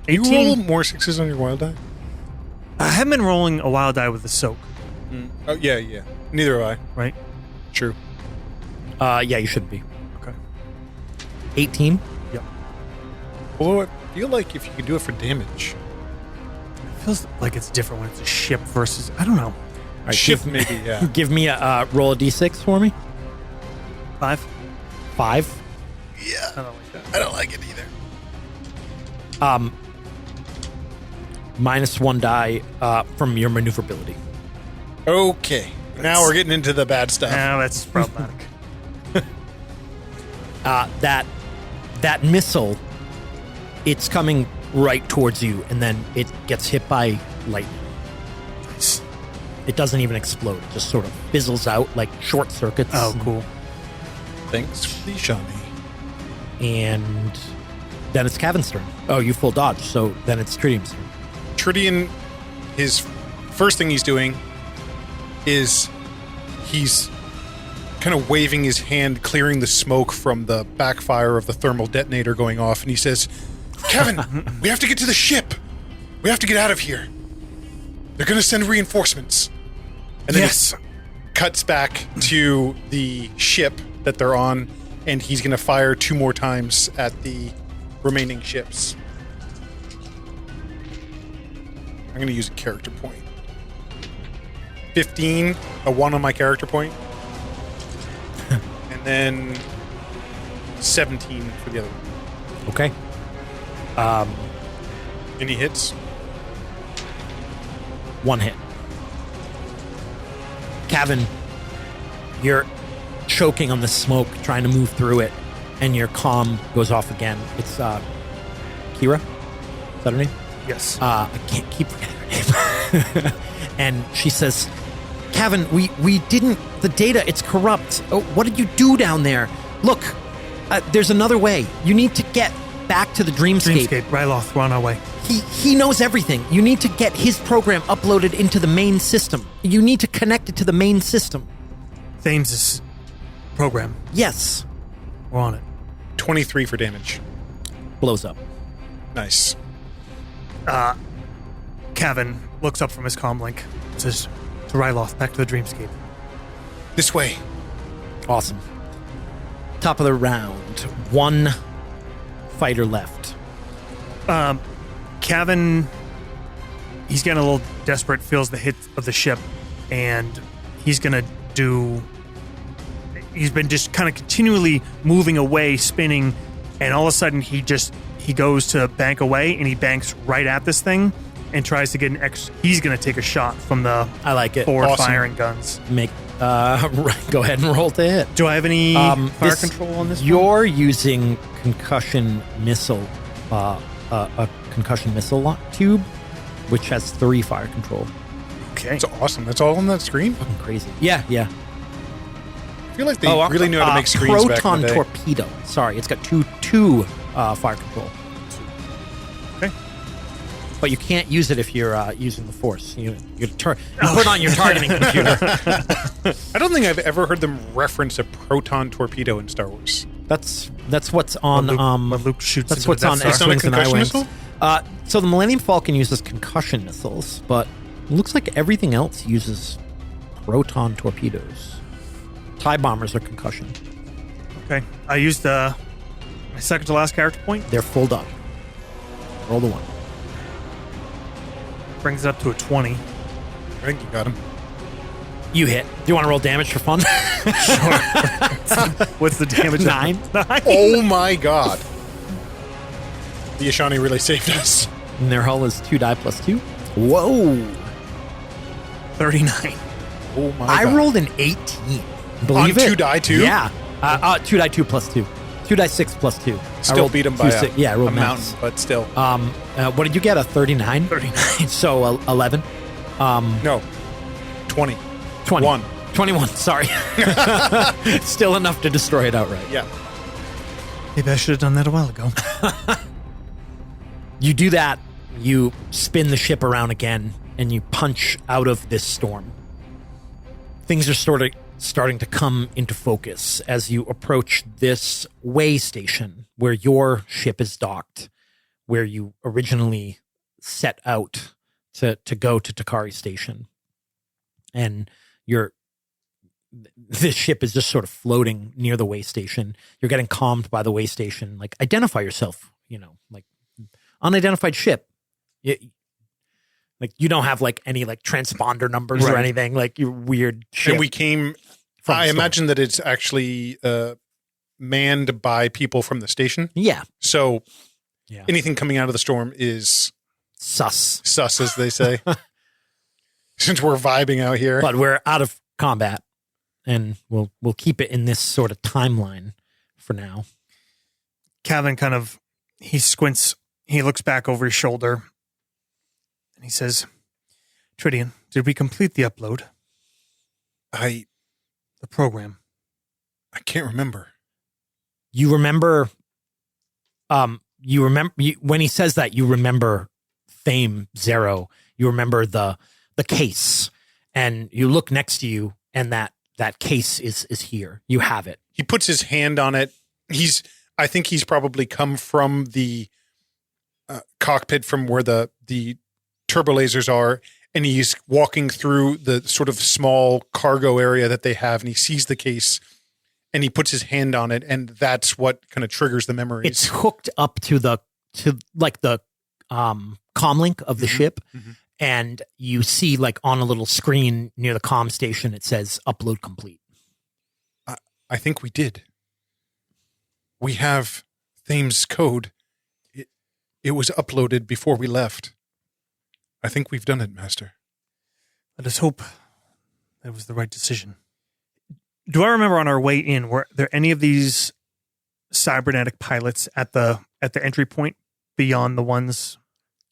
You 18. roll more 6s on your wild die? I haven't been rolling a wild die with the soak, Oh, yeah. Neither have I. right? True. Yeah, you should be. Okay. 18. Although I feel like if you could do it for damage. It feels like it's different when it's a ship versus. I don't know. All right, Ship maybe, yeah. Give me a roll a d6 for me. 5? 5. Yeah. I don't like that. I don't like it either. -1 die from your maneuverability. Okay. Now we're getting into the bad stuff. No, that's problematic. That missile, it's coming right towards you, and then it gets hit by lightning. Nice. It doesn't even explode. It just sort of fizzles out like short circuits. Oh, cool. Thanks for the Ashani. And then it's Cavan's turn. Oh, you full dodge, so then it's Tritium's turn. Tridian, his first thing he's doing is he's kind of waving his hand, clearing the smoke from the backfire of the thermal detonator going off, and he says, Kevin, we have to get to the ship. We have to get out of here. They're going to send reinforcements. And then Yes. it cuts back to the ship that they're on, and he's going to fire 2 more times at the remaining ships. I'm going to use a character point. 15, a 1 on my character point. And then 17 for the other one. Okay. Any hits? 1 hit. Kevin, you're choking on the smoke, trying to move through it, and your comm goes off again. It's Kira? Is that her name? Yes. I can't keep forgetting her name. And she says, Kevin, we didn't, the data, it's corrupt. Oh, what did you do down there? Look, there's another way. You need to get back to the Dreamscape. Ryloth, we're on our way. He knows everything. You need to get his program uploaded into the main system. You need to connect it to the main system. Thames' program. Yes. We're on it. 23 for damage. Blows up. Nice. Kevin looks up from his comm link. Says to Ryloth, back to the Dreamscape. This way. Awesome. Top of the round. 1 fighter left. Kevin, he's getting a little desperate, feels the hit of the ship, and he's been just kind of continually moving away, spinning, and all of a sudden he goes to bank away, and he banks right at this thing and tries to get he's going to take a shot from the I like it. forward Awesome. firing guns. Go ahead and roll to hit. Do I have any fire control on this one? You're using concussion missile, a concussion missile tube, which has 3 fire control. Okay. That's awesome. That's all on that screen? Fucking crazy. Yeah. I feel like they really knew how to make screens back in proton the day. torpedo. Sorry, it's got two fire control. Okay. But you can't use it if you're using the force. You put on your targeting computer. I don't think I've ever heard them reference a proton torpedo in Star Wars. That's what's on What Luke shoots that's into what's the on Death Star. X-Wings and concussion I-Wings. missile? So the Millennium Falcon uses concussion missiles, but it looks like everything else uses proton torpedoes. TIE bombers are concussion. Okay. I used my second to last character point. They're full up. Roll the 1. Brings it up to a 20. I think you got him. You hit. Do you want to roll damage for fun? What's the damage? 9. Oh my god. The Ashani really saved us. And their hull is 2 die plus 2. Whoa. 39. Oh my I god. rolled an 18. Believe On it? 2 die too? Yeah. 2 die 2 plus 2. 2 die 6 plus 2. I Still rolled beat him 2 by six. Yeah, I rolled a max. mountain, but still. What did you get? A 39? 39. So 11? No. 20. 20. 1. 21, sorry. Still enough to destroy it outright. Yeah. Maybe I should have done that a while ago. You do that, you spin the ship around again, and you punch out of this storm. Things are sort of starting to come into focus as you approach this way station where your ship is docked, where you originally set out to go to Takari Station. And this ship is just sort of floating near the way station. You're getting calmed by the way station. Like, identify yourself, like unidentified ship. You don't have like any like transponder numbers or Right. anything, like your weird ship. And we came. From the I storm. imagine that it's actually manned by people from the station. Yeah. So Yeah. anything coming out of the storm is Sus. sus, as they say. Since we're vibing out here. But we're out of combat, and we'll keep it in this sort of timeline for now. Kevin he squints, he looks back over his shoulder, and he says, Tridian, did we complete the upload? I The program. can't remember. You remember when he says that, you remember Thame Zero, you remember the case, and you look next to you, and that case is here. You have it. He puts his hand on it. I think he's probably come from the cockpit from where the turbolasers are, and he's walking through the sort of small cargo area that they have, and he sees the case, and he puts his hand on it, and that's what kind of triggers the memories. It's hooked up to the comlink of the ship, and you see like on a little screen near the comm station, it says upload complete. I think we did. We have Thame's code. It was uploaded before we left. I think we've done it, Master. Let us hope that was the right decision. Do I remember on our way in, were there any of these cybernetic pilots at the entry point beyond the ones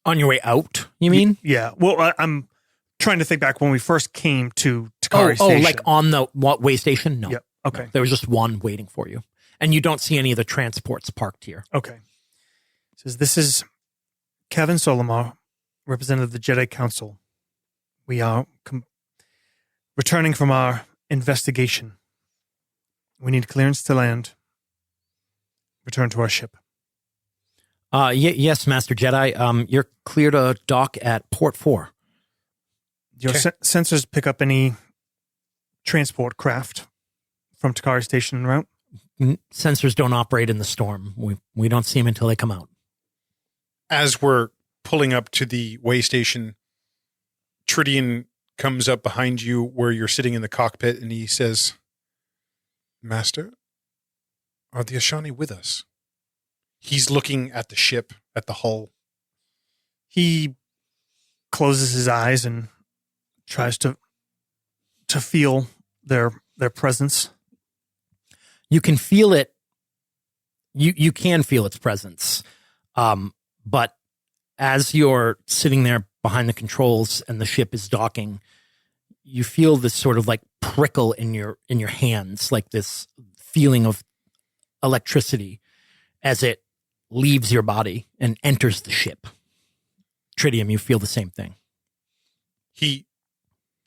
On your way out, you mean? Yeah. Well, I'm trying to think back when we first came to Takari Station. Oh, like on the way station? No. Yep. Okay. No, there was just one waiting for you. And you don't see any of the transports parked here. Okay. It says, this is Kevin Solomar, representative of the Jedi Council. We are returning from our investigation. We need clearance to land. Return to our ship. Yes, Master Jedi. You're clear to dock at Port 4. Your sensors pick up any transport craft from Takari Station en route? Sensors don't operate in the storm. We don't see them until they come out. As we're pulling up to the way station, Tridian comes up behind you where you're sitting in the cockpit, and he says, Master, are the Ashani with us? He's looking at the ship, at the hull. He closes his eyes and tries to feel their presence. You can feel it. You can feel its presence. But as you're sitting there behind the controls and the ship is docking, you feel this sort of like prickle in your hands, like this feeling of electricity as it leaves your body and enters the ship. Tridium, you feel the same thing. He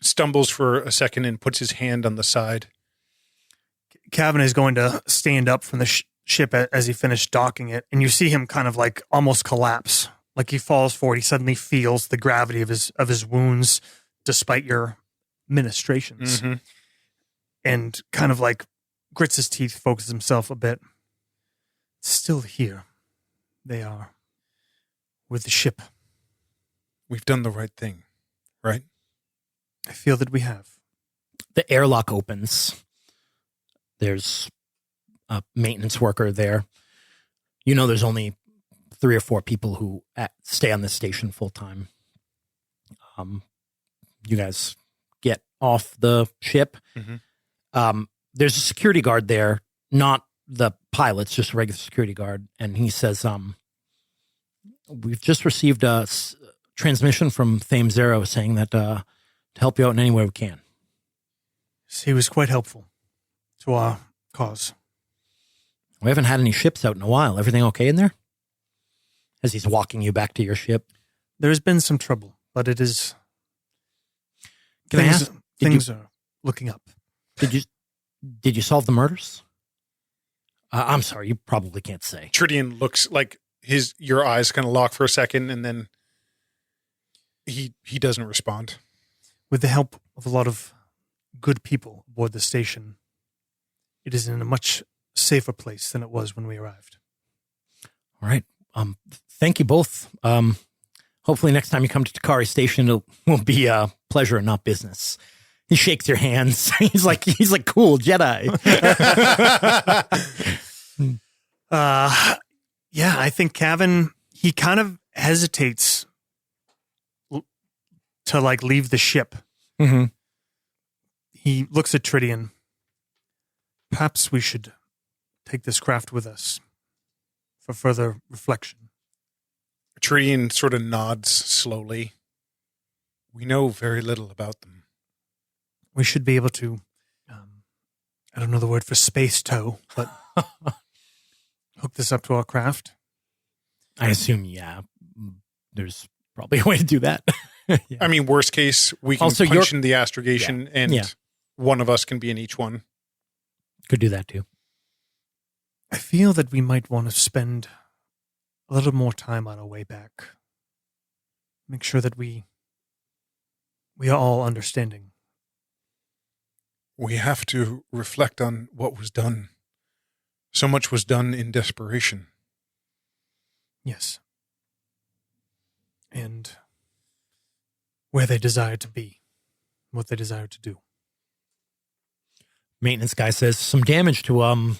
stumbles for a second and puts his hand on the side. Kevin is going to stand up from the ship as he finished docking it, and you see him kind of like almost collapse. Like he falls forward. He suddenly feels the gravity of his wounds despite your ministrations. Mm-hmm. And kind of like grits his teeth, focuses himself a bit. Still here. They are. With the ship. We've done the right thing, right? I feel that we have. The airlock opens. There's a maintenance worker there. You know there's only 3 or 4 people who stay on this station full time. You guys get off the ship. Mm-hmm. There's a security guard there, not the pilots, just a regular security guard. And he says, we've just received a transmission from Thame Zero saying that to help you out in any way we can. He was quite helpful to our cause. We haven't had any ships out in a while. Everything okay in there? As he's walking you back to your ship. There's been some trouble, but it is... Can I ask? Things are looking up. Did you solve the murders? I'm sorry, you probably can't say. Tridian looks like your eyes kind of lock for a second, and then he doesn't respond. With the help of a lot of good people aboard the station, it is in a much safer place than it was when we arrived. All right. Thank you both. Hopefully next time you come to Takari Station, it will be a pleasure and not business. He shakes your hands. He's like cool Jedi. Yeah, I think Kevin, he kind of hesitates to like leave the ship. Mm-hmm. He looks at Tridian. Perhaps we should take this craft with us for further reflection. Tridian sort of nods slowly. We know very little about them. We should be able to, I don't know the word for space tow, but hook this up to our craft. I assume, yeah. There's Probably a way to do that. Yeah. I mean, worst case, we can Also, punch in the astrogation and Yeah. one of us can be in each one. Could do that too. I feel that we might want to spend a little more time on our way back. Make sure that we are all understanding. We have to reflect on what was done. So much was done in desperation. Yes. And where they desire to be, what they desire to do. Maintenance guy says some damage to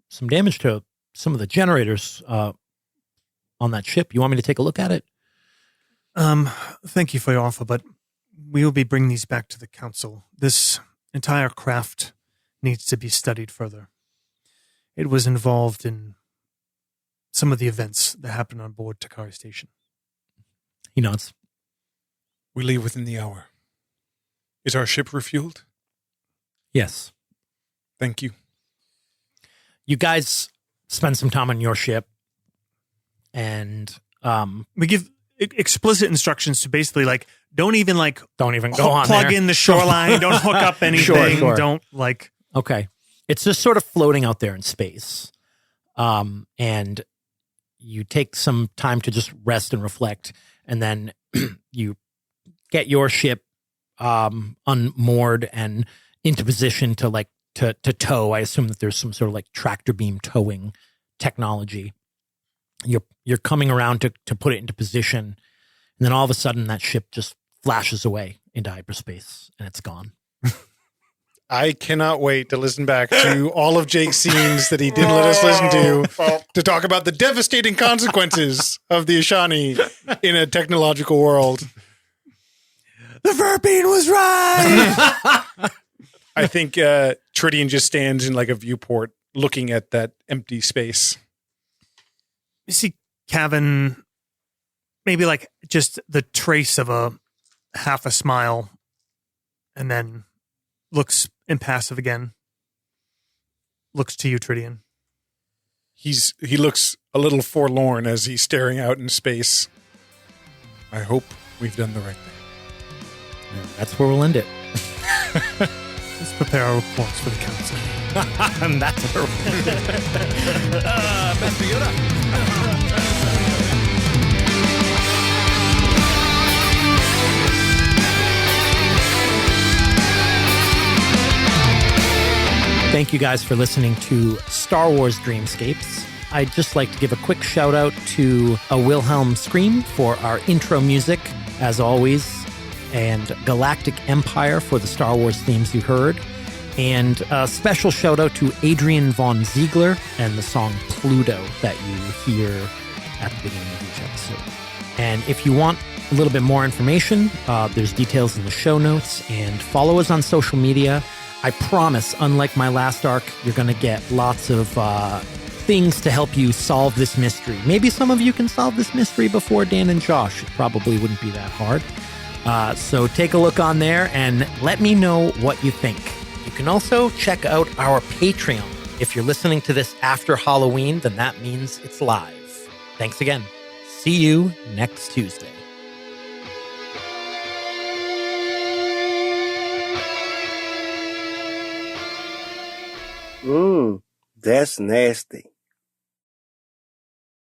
some of the generators on that ship. You want me to take a look at it? Thank you for your offer, but we will be bringing these back to the council. This entire craft needs to be studied further. It was involved in some of the events that happened on board Takari Station. He nods. We leave within the hour. Is our ship refueled? Yes. Thank you. You guys spend some time on your ship, and We give explicit instructions to basically don't even don't even go on plug there. in the shoreline, don't hook up anything, Sure. don't Okay. It's just sort of floating out there in space. And you take some time to just rest and reflect, and then you get your ship unmoored and into position to tow. I assume that there's some sort of tractor beam towing technology. You're coming around to put it into position, and then all of a sudden that ship just flashes away into hyperspace and it's gone. I cannot wait to listen back to all of Jake's scenes that he didn't let us listen to talk about the devastating consequences of the Ashani in a technological world. the Verpine was right. I think Tridian just stands in a viewport looking at that empty space. You see Cavan, maybe just the trace of a half a smile, and then looks impassive again. Looks to you, Tridian. He looks a little forlorn as he's staring out in space. I hope we've done the right thing. And that's where we'll end it. Let's prepare our reports for the council. And that's where we'll end it. Master Yoda. Thank you guys for listening to Star Wars Dreamscapes. I'd just like to give a quick shout out to a Wilhelm Scream for our intro music, as always, and Galactic Empire for the Star Wars themes you heard. And a special shout out to Adrian von Ziegler and the song Pluto that you hear at the beginning of each episode. And if you want a little bit more information, there's details in the show notes, and follow us on social media. I promise, unlike my last arc, you're going to get lots of things to help you solve this mystery. Maybe some of you can solve this mystery before Dan and Josh. It probably wouldn't be that hard. So take a look on there and let me know what you think. You can also check out our Patreon. If you're listening to this after Halloween, then that means it's live. Thanks again. See you next Tuesday. That's nasty.